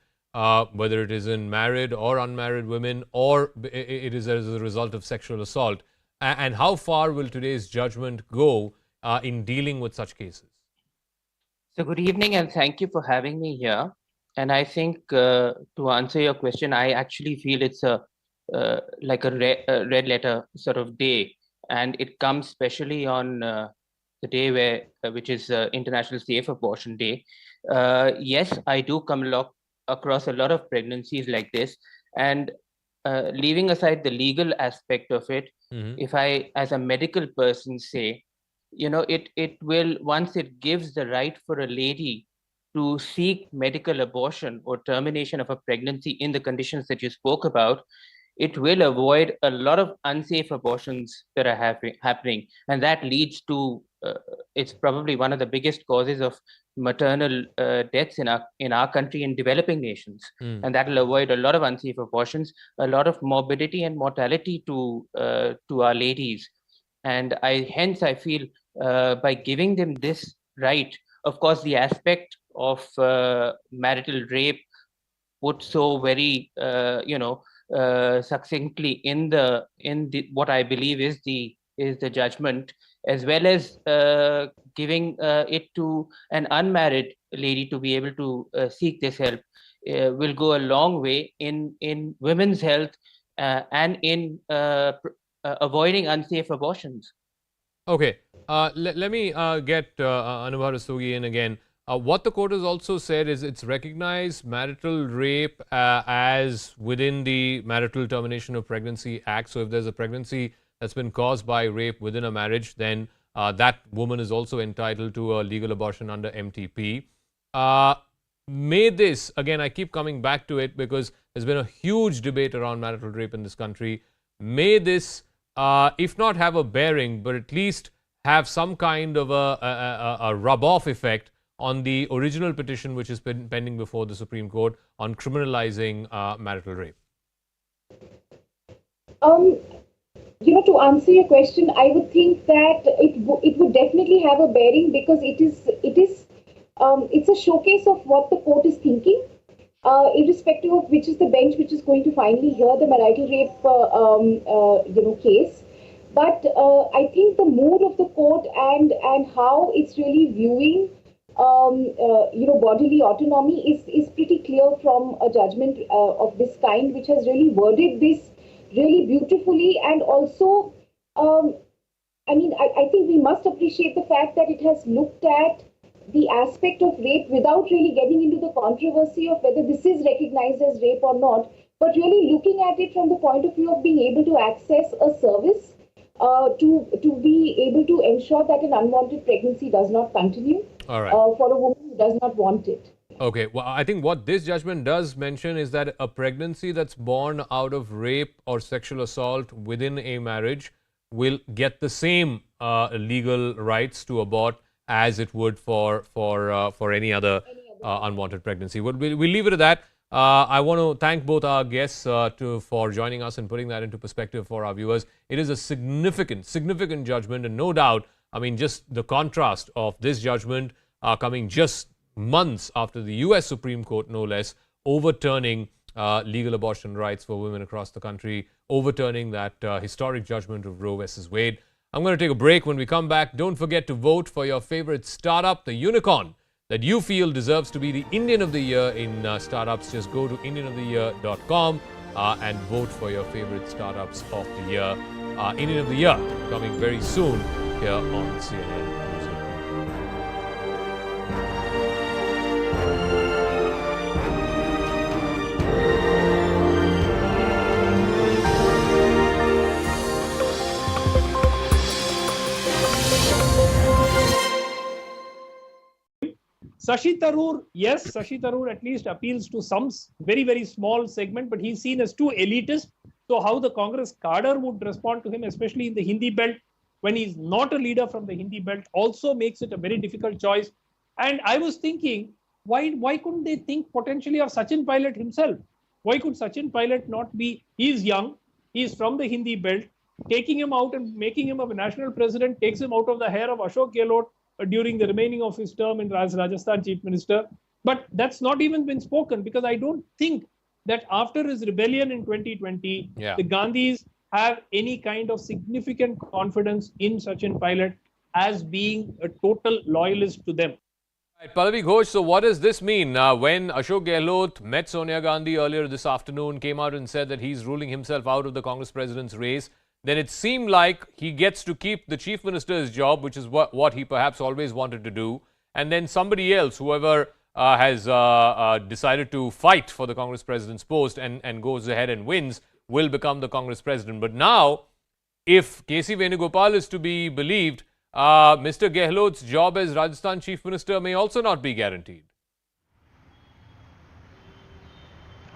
whether it is in married or unmarried women, or it is as a result of sexual assault? And how far will today's judgment go in dealing with such cases? So good evening and thank you for having me here. And I think to answer your question, I actually feel it's a like a red letter sort of day, and it comes especially on the day where which is International Safe Abortion Day. Yes, I do come across a lot of pregnancies like this, and leaving aside the legal aspect of it, if I, as a medical person, say, you know, it will, once it gives the right for a lady to seek medical abortion or termination of a pregnancy in the conditions that you spoke about, it will avoid a lot of unsafe abortions that are happening. And that leads to, it's probably one of the biggest causes of maternal deaths in our country in developing nations. And that will avoid a lot of unsafe abortions, a lot of morbidity and mortality to our ladies. And hence I feel by giving them this right, of course, the aspect of marital rape put so very succinctly in the what I believe is the judgment, as well as giving it to an unmarried lady to be able to seek this help, will go a long way in women's health and in avoiding unsafe abortions. Okay, let me get Anubhav Rastogi in again. What the court has also said is it's recognized marital rape as within the Marital Termination of Pregnancy Act. So if there's a pregnancy that's been caused by rape within a marriage, then that woman is also entitled to a legal abortion under MTP. May this, again, I keep coming back to it because there's been a huge debate around marital rape in this country. May this, if not have a bearing, but at least have some kind of a rub-off effect on the original petition which is pending before the Supreme Court on criminalizing marital rape? To answer your question, I would think that it would definitely have a bearing, because it's a showcase of what the court is thinking, irrespective of which is the bench which is going to finally hear the marital rape case. But I think the mood of the court and how it's really viewing bodily autonomy is pretty clear from a judgment of this kind, which has really worded this really beautifully. And also, I think we must appreciate the fact that it has looked at the aspect of rape without really getting into the controversy of whether this is recognized as rape or not, but really looking at it from the point of view of being able to access a service to be able to ensure that an unwanted pregnancy does not continue. All right. For a woman who does not want it. Okay, well, I think what this judgment does mention is that a pregnancy that's born out of rape or sexual assault within a marriage will get the same legal rights to abort as it would for any other unwanted pregnancy. We'll leave it at that. I want to thank both our guests for joining us and putting that into perspective for our viewers. It is a significant judgment, and no doubt, I mean, just the contrast of this judgment coming just months after the US Supreme Court, no less, overturning legal abortion rights for women across the country, overturning that historic judgment of Roe versus Wade. I'm going to take a break. When we come back, don't forget to vote for your favorite startup, the unicorn that you feel deserves to be the Indian of the Year in startups. Just go to indianoftheyear.com and vote for your favorite startups of the year. Indian of the Year coming very soon here on CNN News 18. Shashi Tarur, yes, Shashi Tarur at least appeals to some very, very small segment, but he's seen as too elitist. So how the Congress cadre would respond to him, especially in the Hindi belt, when he's not a leader from the Hindi belt, also makes it a very difficult choice. And I was thinking, why couldn't they think potentially of Sachin Pilate himself? Why could Sachin Pilate not be, he's young, he's from the Hindi belt, taking him out and making him a national president takes him out of the hair of Ashok Gehlot during the remaining of his term as Rajasthan Chief Minister. But that's not even been spoken, because I don't think that after his rebellion in 2020, the Gandhis have any kind of significant confidence in Sachin Pilate as being a total loyalist to them. Right, Pallavi Ghosh, so what does this mean? When Ashok Gehlot met Sonia Gandhi earlier this afternoon, came out and said that he's ruling himself out of the Congress president's race, then it seemed like he gets to keep the chief minister's job, which is what he perhaps always wanted to do, and then somebody else, whoever has decided to fight for the Congress president's post and goes ahead and wins, will become the Congress president. But now, if K.C. Venugopal is to be believed, Mr. Gehlot's job as Rajasthan Chief Minister may also not be guaranteed.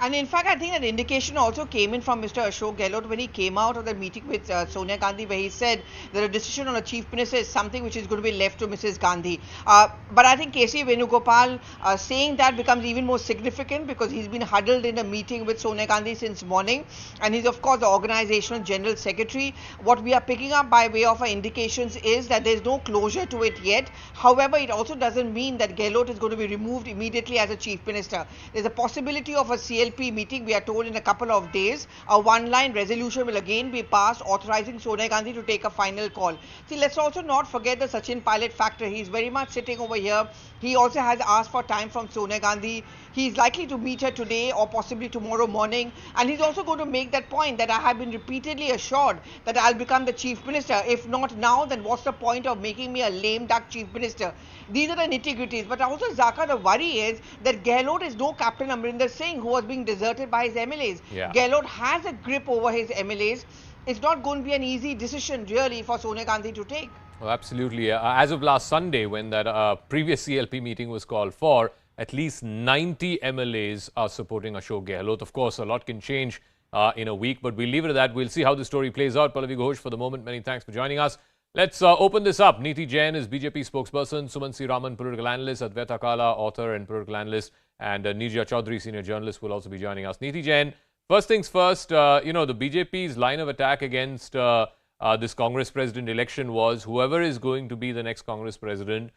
And in fact, I think an indication also came in from Mr. Ashok Gehlot when he came out of the meeting with Sonia Gandhi, where he said that a decision on a chief minister is something which is going to be left to Mrs. Gandhi. But I think K.C. Venugopal saying that becomes even more significant because he's been huddled in a meeting with Sonia Gandhi since morning, and he's of course the organizational general secretary. What we are picking up by way of our indications is that there's no closure to it yet. However, it also doesn't mean that Gehlot is going to be removed immediately as a chief minister. There's a possibility of a CLP meeting, we are told, in a couple of days. A one-line resolution will again be passed authorizing Sonia Gandhi to take a final call. See, let's also not forget the Sachin Pilate factor. He's very much sitting over here. He also has asked for time from Sonia Gandhi. He's likely to meet her today or possibly tomorrow morning. And he's also going to make that point that I have been repeatedly assured that I'll become the chief minister. If not now, then what's the point of making me a lame duck chief minister? These are the nitty-gritties. But also, Zaka, the worry is that Gehlot is no Captain Amrinder Singh, who was being deserted by his MLAs. Yeah. Gehlot has a grip over his MLAs. It's not going to be an easy decision really for Sonia Gandhi to take. Oh, absolutely. As of last Sunday, when that previous CLP meeting was called for, at least 90 MLAs are supporting Ashok Gehlot. Of course, a lot can change in a week, but we'll leave it at that. We'll see how the story plays out. Pallavi Ghosh, for the moment, many thanks for joining us. Let's open this up. Neeti Jain is BJP spokesperson, Suman C. Raman, political analyst, Advaita Kala, author and political analyst, and Nirja Chaudhary, senior journalist, will also be joining us. Neeti Jain, first things first, the BJP's line of attack against this Congress president election was whoever is going to be the next Congress president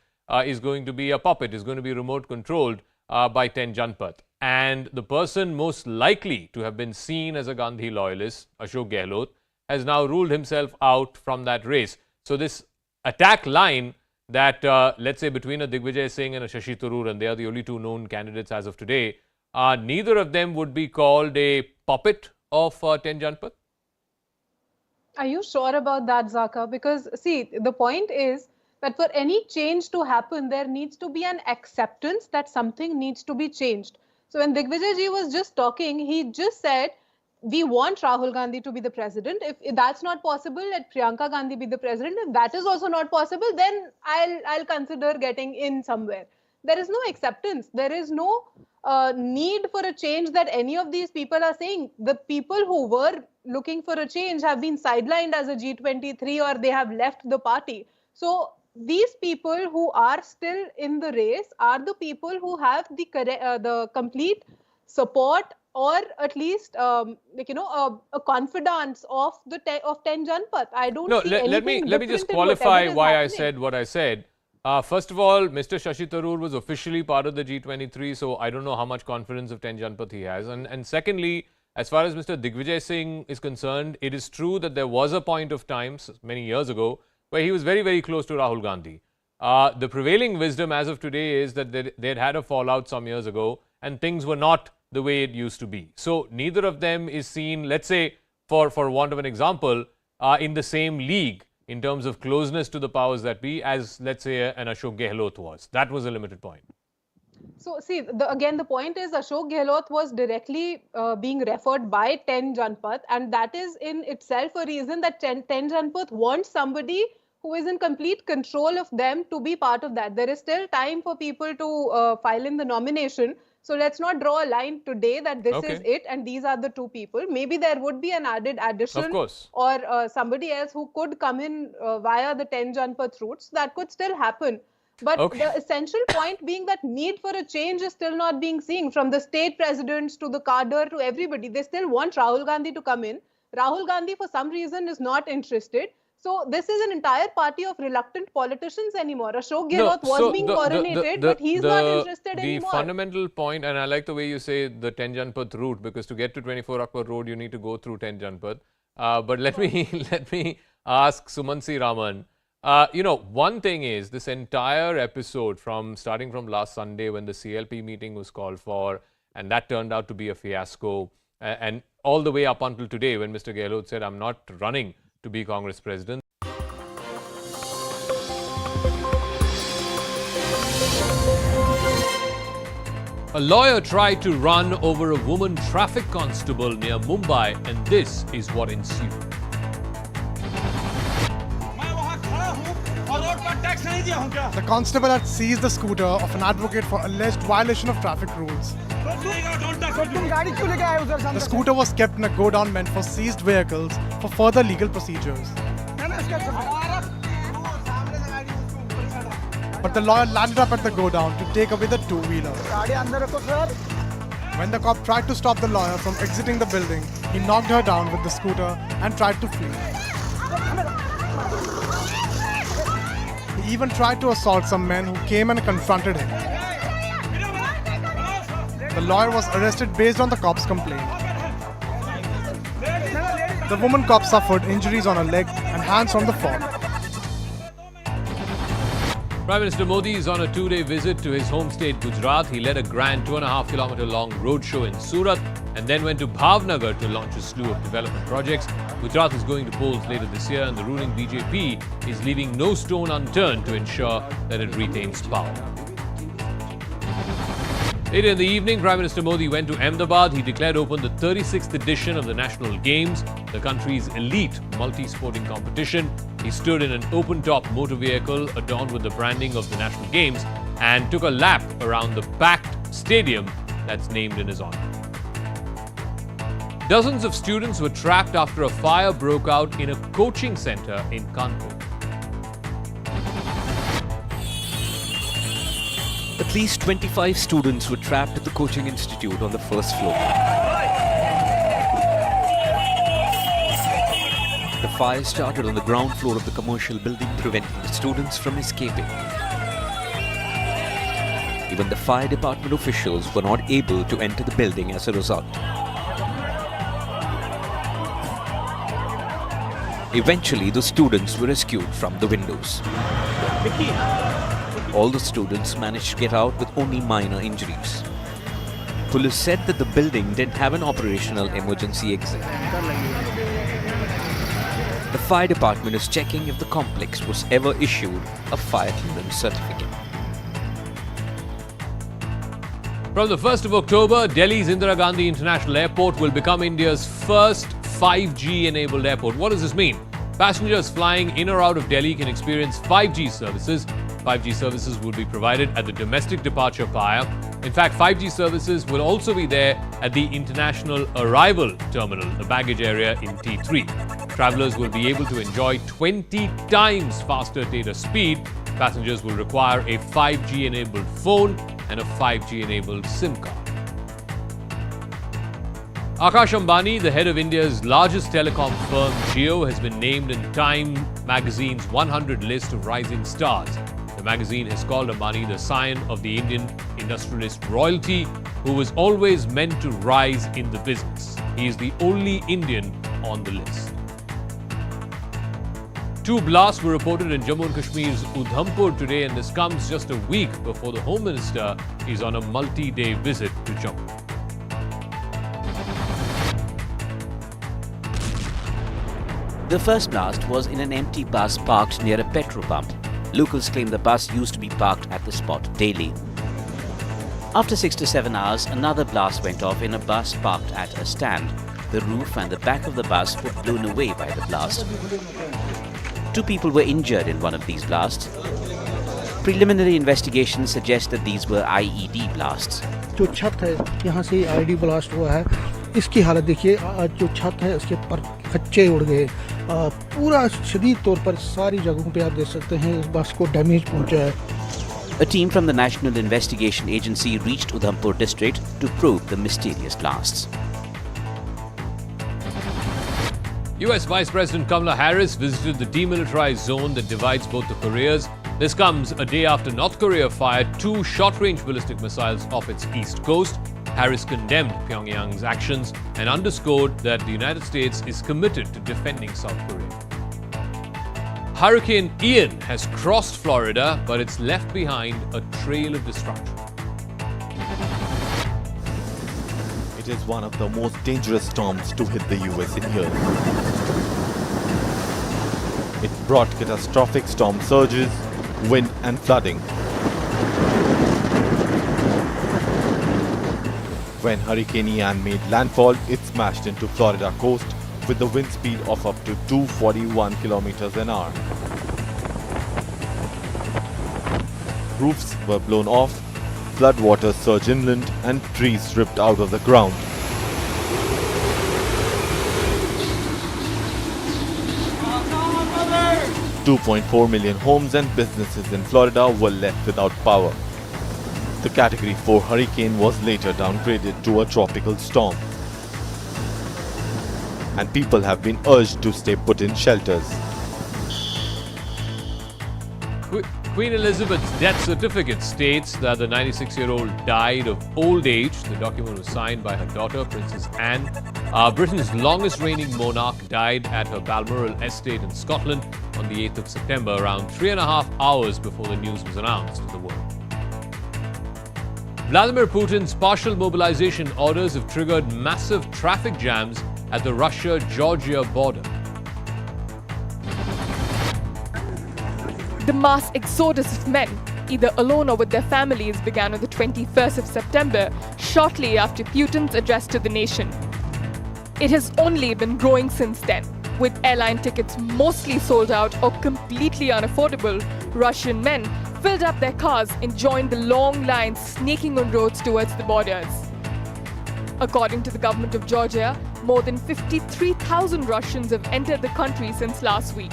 is going to be a puppet, is going to be remote controlled by 10 Janpath. And the person most likely to have been seen as a Gandhi loyalist, Ashok Gehlot, has now ruled himself out from that race. So this attack line that, let's say, between a Digvijay Singh and a Shashi Tarur, and they are the only two known candidates as of today, neither of them would be called a puppet of 10 Janpath? Are you sure about that, Zaka? Because, see, the point is that for any change to happen, there needs to be an acceptance that something needs to be changed. So when Digvijay ji was just talking, he just said, we want Rahul Gandhi to be the president. If that's not possible, let Priyanka Gandhi be the president. If that is also not possible, then I'll consider getting in somewhere. There is no acceptance. There is no need for a change that any of these people are saying. The people who were looking for a change have been sidelined as a G23 or they have left the party. So these people who are still in the race are the people who have the complete support or at least a confidence of 10 Janpath. I don't see anything let me just qualify why I said what I said. First of all, Mr. Shashi Tarur was officially part of the G23, so I don't know how much confidence of 10 Janpath he has. And secondly, as far as Mr. Digvijay Singh is concerned, it is true that there was a point of time many years ago where he was very, very close to Rahul Gandhi. The prevailing wisdom as of today is that they'd had a fallout some years ago and things were not the way it used to be. So neither of them is seen, let's say, for want of an example, in the same league in terms of closeness to the powers that be as, let's say, an Ashok Gehlot was. That was a limited point. So, see, again, the point is Ashok Gehlot was directly being referred by 10 Janpath, and that is in itself a reason that 10 Janpath wants somebody who is in complete control of them to be part of that. There is still time for people to file in the nomination. So let's not draw a line today that this is it and these are the two people. Maybe there would be an added addition or somebody else who could come in via the 10 Janpath routes. That could still happen. But the essential point being that need for a change is still not being seen from the state presidents to the cadre to everybody. They still want Rahul Gandhi to come in. Rahul Gandhi for some reason is not interested. So this is an entire party of reluctant politicians anymore. Ashok Gehlot was being coronated, but he's not interested anymore. The fundamental point, and I like the way you say the 10 Janpath route, because to get to 24 Akbar Road, you need to go through 10 Janpath. But let me ask Suman C. Raman, One thing is this entire episode starting from last Sunday when the CLP meeting was called for, and that turned out to be a fiasco, and all the way up until today when Mr. Gehlot said, I'm not running to be Congress president. A lawyer tried to run over a woman traffic constable near Mumbai, and this is what ensued. The constable had seized the scooter of an advocate for alleged violation of traffic rules. The scooter was kept in a godown meant for seized vehicles for further legal procedures. But the lawyer landed up at the godown to take away the two-wheeler. When the cop tried to stop the lawyer from exiting the building, he knocked her down with the scooter and tried to flee. He even tried to assault some men who came and confronted him. The lawyer was arrested based on the cop's complaint. The woman cop suffered injuries on her leg and hands from the fall. Prime Minister Modi is on a 2-day visit to his home state Gujarat. He led a grand 2.5-kilometer long roadshow in Surat and then went to Bhavnagar to launch a slew of development projects. Gujarat is going to polls later this year, and the ruling BJP is leaving no stone unturned to ensure that it retains power. Later in the evening, Prime Minister Modi went to Ahmedabad. He declared open the 36th edition of the National Games, the country's elite multi-sporting competition. He stood in an open-top motor vehicle adorned with the branding of the National Games and took a lap around the packed stadium that's named in his honor. Dozens of students were trapped after a fire broke out in a coaching center in Kanpur. At least 25 students were trapped at the coaching institute on the first floor. The fire started on the ground floor of the commercial building, preventing the students from escaping. Even the fire department officials were not able to enter the building as a result. Eventually, the students were rescued from the windows. All the students managed to get out with only minor injuries. Police said that the building didn't have an operational emergency exit. The fire department is checking if the complex was ever issued a fire clearance certificate. From the 1st of October, Delhi's Indira Gandhi International Airport will become India's first 5G-enabled airport. What does this mean? Passengers flying in or out of Delhi can experience 5G services. 5G services will be provided at the domestic departure pier. In fact, 5G services will also be there at the international arrival terminal, the baggage area in T3. Travelers will be able to enjoy 20 times faster data speed. Passengers will require a 5G-enabled phone and a 5G-enabled SIM card. Akash Ambani, the head of India's largest telecom firm, Jio, has been named in Time magazine's 100 list of rising stars. The magazine has called Ambani the scion of the Indian industrialist royalty, who was always meant to rise in the business. He is the only Indian on the list. 2 blasts were reported in Jammu and Kashmir's Udhampur today, and this comes just a week before the Home Minister is on a multi-day visit to Jammu. The first blast was in an empty bus parked near a petrol pump. Locals claim the bus used to be parked at the spot daily. After 6 to 7 hours, another blast went off in a bus parked at a stand. The roof and the back of the bus were blown away by the blast. 2 people were injured in one of these blasts. Preliminary investigations suggest that these were IED blasts. जो छत है यहाँ से IED blast हुआ है, इसकी हालत देखिए, जो छत है उसके पर कच्चे उड़ गए, पूरा शदीद तौर पर सारी जगहों पे आप देख सकते हैं इस बस को डैमेज पहुंचा है. A team from the National Investigation Agency reached Udhampur district to probe the mysterious blasts. US Vice President Kamala Harris visited the demilitarized zone that divides both the Koreas. This comes a day after North Korea fired 2 short-range ballistic missiles off its east coast. Harris condemned Pyongyang's actions and underscored that the United States is committed to defending South Korea. Hurricane Ian has crossed Florida, but it's left behind a trail of destruction. It is one of the most dangerous storms to hit the US in years. It brought catastrophic storm surges, wind and flooding. When Hurricane Ian made landfall, it smashed into Florida coast with the wind speed of up to 241 kilometers an hour. Roofs were blown off, floodwaters surged inland and trees ripped out of the ground. $2.4 million homes and businesses in Florida were left without power. The Category 4 hurricane was later downgraded to a tropical storm. And people have been urged to stay put in shelters. Queen Elizabeth's death certificate states that the 96-year-old died of old age. The document was signed by her daughter, Princess Anne. Britain's longest reigning monarch died at her Balmoral estate in Scotland on the 8th of September, around 3.5 hours before the news was announced to the world. Vladimir Putin's partial mobilization orders have triggered massive traffic jams at the Russia-Georgia border. The mass exodus of men, either alone or with their families, began on the 21st of September, shortly after Putin's address to the nation. It has only been growing since then, with airline tickets mostly sold out or completely unaffordable. Russian men filled up their cars and joined the long lines snaking on roads towards the borders. According to the government of Georgia, more than 53,000 Russians have entered the country since last week.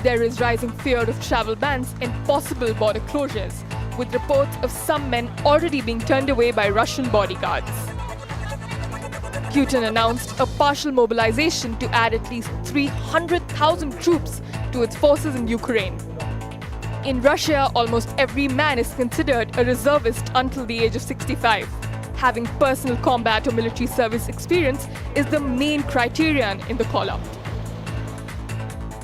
There is rising fear of travel bans and possible border closures, with reports of some men already being turned away by Russian bodyguards. Putin announced a partial mobilization to add at least 300,000 troops to its forces in Ukraine. In Russia, almost every man is considered a reservist until the age of 65. Having personal combat or military service experience is the main criterion in the call-up.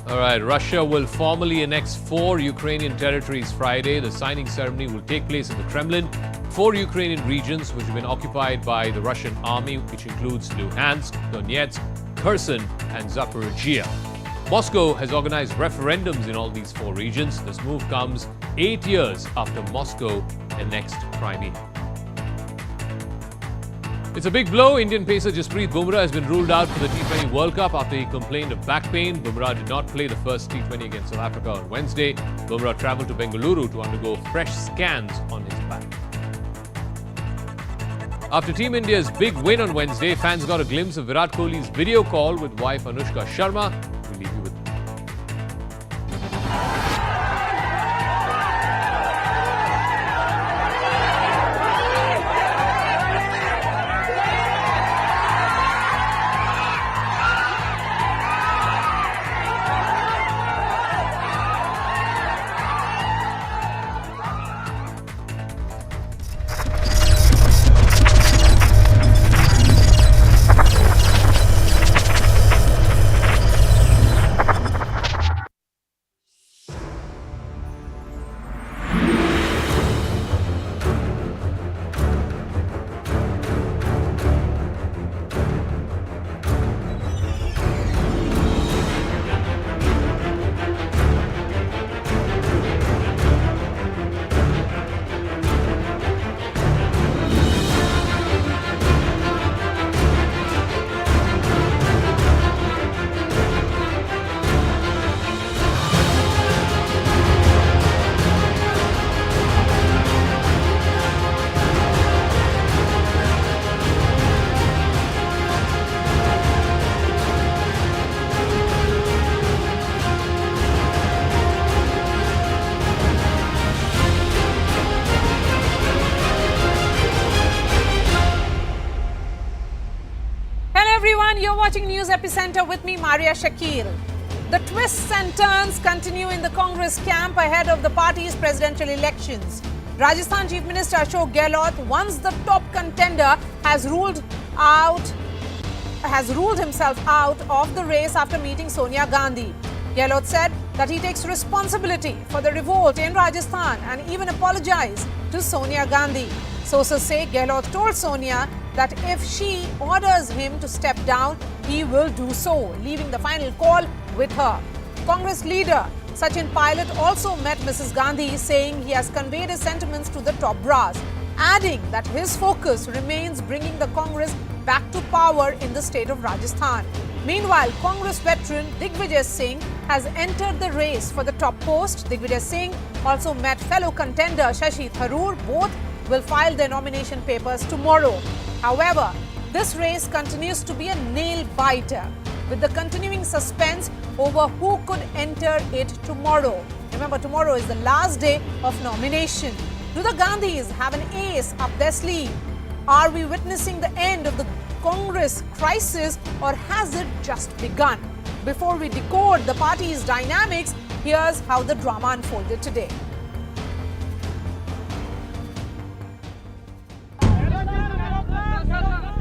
All right, Russia will formally annex 4 Ukrainian territories Friday. The signing ceremony will take place in the Kremlin. 4 Ukrainian regions which have been occupied by the Russian army, which includes Luhansk, Donetsk, Kherson, and Zaporizhia. Moscow has organized referendums in all these 4 regions. This move comes 8 years after Moscow annexed Crimea. It's a big blow. Indian pacer Jasprit Bumrah has been ruled out for the T20 World Cup after he complained of back pain. Bumrah did not play the first T20 against South Africa on Wednesday. Bumrah travelled to Bengaluru to undergo fresh scans on his back. After Team India's big win on Wednesday, fans got a glimpse of Virat Kohli's video call with wife Anushka Sharma. We'll leave you with You're watching News Epicenter with me, Maria Shakil. The twists and turns continue in the Congress camp ahead of the party's presidential elections. Rajasthan Chief Minister Ashok Gehlot, once the top contender, has ruled himself out of the race after meeting Sonia Gandhi. Gehlot said that he takes responsibility for the revolt in Rajasthan and even apologized to Sonia Gandhi. Sources say Gehlot told Sonia that if she orders him to step down, he will do so, leaving the final call with her. Congress leader Sachin Pilate also met Mrs. Gandhi, saying he has conveyed his sentiments to the top brass, adding that his focus remains bringing the Congress back to power in the state of Rajasthan. Meanwhile, Congress veteran Digvijay Singh has entered the race for the top post. Digvijay Singh also met fellow contender Shashi Tarur. Both will file their nomination papers tomorrow. However, this race continues to be a nail-biter, with the continuing suspense over who could enter it tomorrow. Remember, tomorrow is the last day of nomination. Do the Gandhis have an ace up their sleeve? Are we witnessing the end of the Congress crisis, or has it just begun? Before we decode the party's dynamics, here's how the drama unfolded today.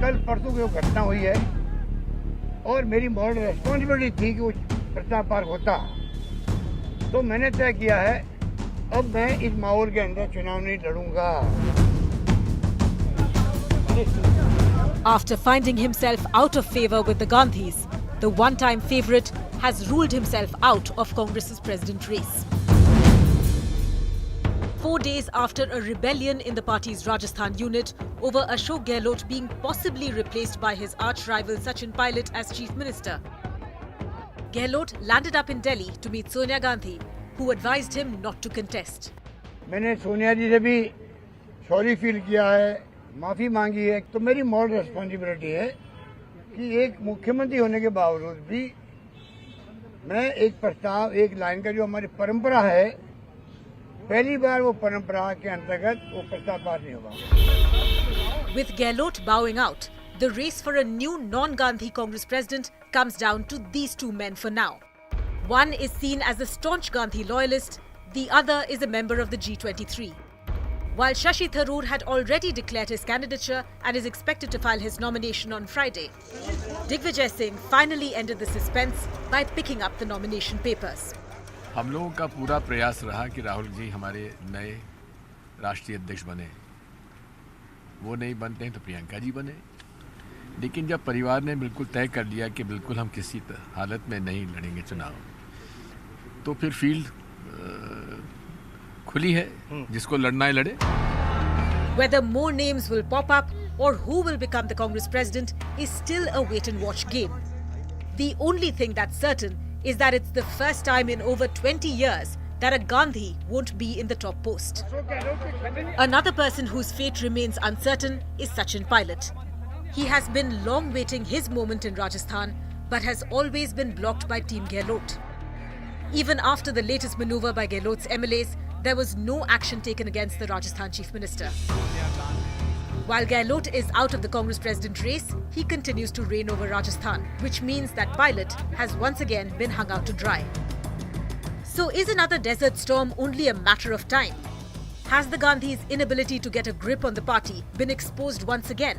कल परसों की वो घटना हुई है और मेरी moral responsibility थी कि वो प्रताप पार्क होता, तो मैंने तय किया है अब मैं इस माहौल के अंदर चुनाव नहीं लड़ूंगा। After finding himself out of favour with the Gandhis, the one-time favourite has ruled himself out of Congress's president race. 4 days after a rebellion in the party's Rajasthan unit over Ashok Gehlot being possibly replaced by his arch-rival Sachin Pilate as Chief Minister, Gehlot landed up in Delhi to meet Sonia Gandhi, who advised him not to contest. मैंने सोनिया जी से भी sorry feel किया है, माफी मांगी है, तो मेरी मॉरल रेस्पॉन्सिबिलिटी है कि एक मुख्यमंत्री होने के बावजूद भी मैं एक प्रस्ताव, एक लाइन का जो हमारी परंपरा है, पहली बार वो परंपरा के अंतर्गत वो प्रस्ताव पास नहीं होगा। With Gehlot bowing out, the race for a new non-Gandhi Congress president comes down to these two men for now. One is seen as a staunch Gandhi loyalist, the other is a member of the G23. While Shashi Tarur had already declared his candidature and is expected to file his nomination on Friday, Digvijay Singh finally ended the suspense by picking up the nomination papers. हम लोगों का पूरा प्रयास रहा कि राहुल जी हमारे नए राष्ट्रीय अध्यक्ष बने, वो नहीं बनते हैं तो प्रियंका जी बने, लेकिन जब परिवार ने बिल्कुल तय कर लिया कि बिल्कुल हम किसी हालत में नहीं लड़ेंगे चुनाव, तो फिर फील्ड खुली है, जिसको लड़ना है लड़े। Whether more names will pop up or who will become the Congress president is still a wait-and-watch game. The only thing that's certain is that it's the first time in over 20 years that a Gandhi won't be in the top post. Another person whose fate remains uncertain is Sachin Pilate. He has been long waiting his moment in Rajasthan, but has always been blocked by Team Gehlot. Even after the latest maneuver by Gehlot's MLAs, there was no action taken against the Rajasthan Chief Minister. While Gehlot is out of the Congress president race, he continues to reign over Rajasthan, which means that Pilate has once again been hung out to dry. So is another desert storm only a matter of time? Has the Gandhis' inability to get a grip on the party been exposed once again?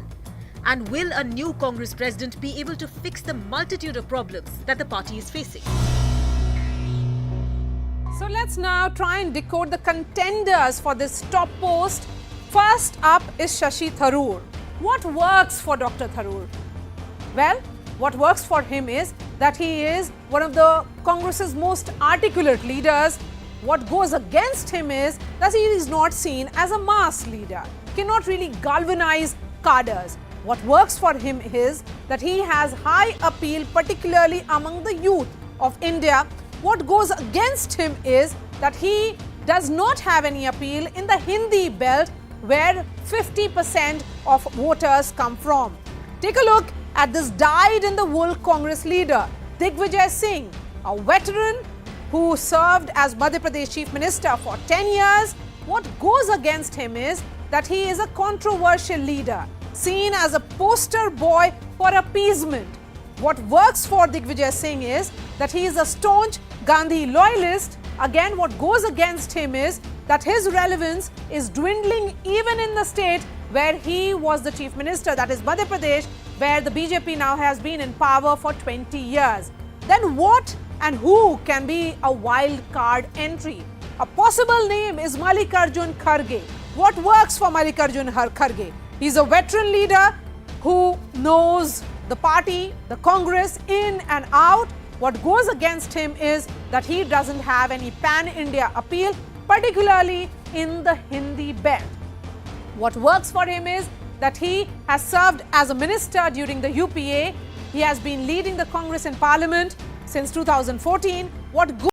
And will a new Congress president be able to fix the multitude of problems that the party is facing? So let's now try and decode the contenders for this top post. First up is Shashi Tarur. What works for Dr. Tarur? Well, what works for him is that he is one of the Congress's most articulate leaders. What goes against him is that he is not seen as a mass leader, cannot really galvanize cadres. What works for him is that he has high appeal, particularly among the youth of India. What goes against him is that he does not have any appeal in the Hindi belt, where 50% of voters come from. Take a look at this dyed-in-the-wool Congress leader, Digvijay Singh, a veteran who served as Madhya Pradesh Chief Minister for 10 years. What goes against him is that he is a controversial leader, seen as a poster boy for appeasement. What works for Digvijay Singh is that he is a staunch Gandhi loyalist. Again, what goes against him is that his relevance is dwindling even in the state where he was the Chief Minister, that is Madhya Pradesh, where the BJP now has been in power for 20 years. Then what and who can be a wild card entry. A possible name is Mallikarjun Kharge. What works for Mallikarjun Kharge? He's a veteran leader who knows the party, the Congress in and out. What goes against him is that he doesn't have any pan-India appeal, particularly in the Hindi belt. What works for him is that he has served as a minister during the UPA. He has been leading the Congress in Parliament since 2014. What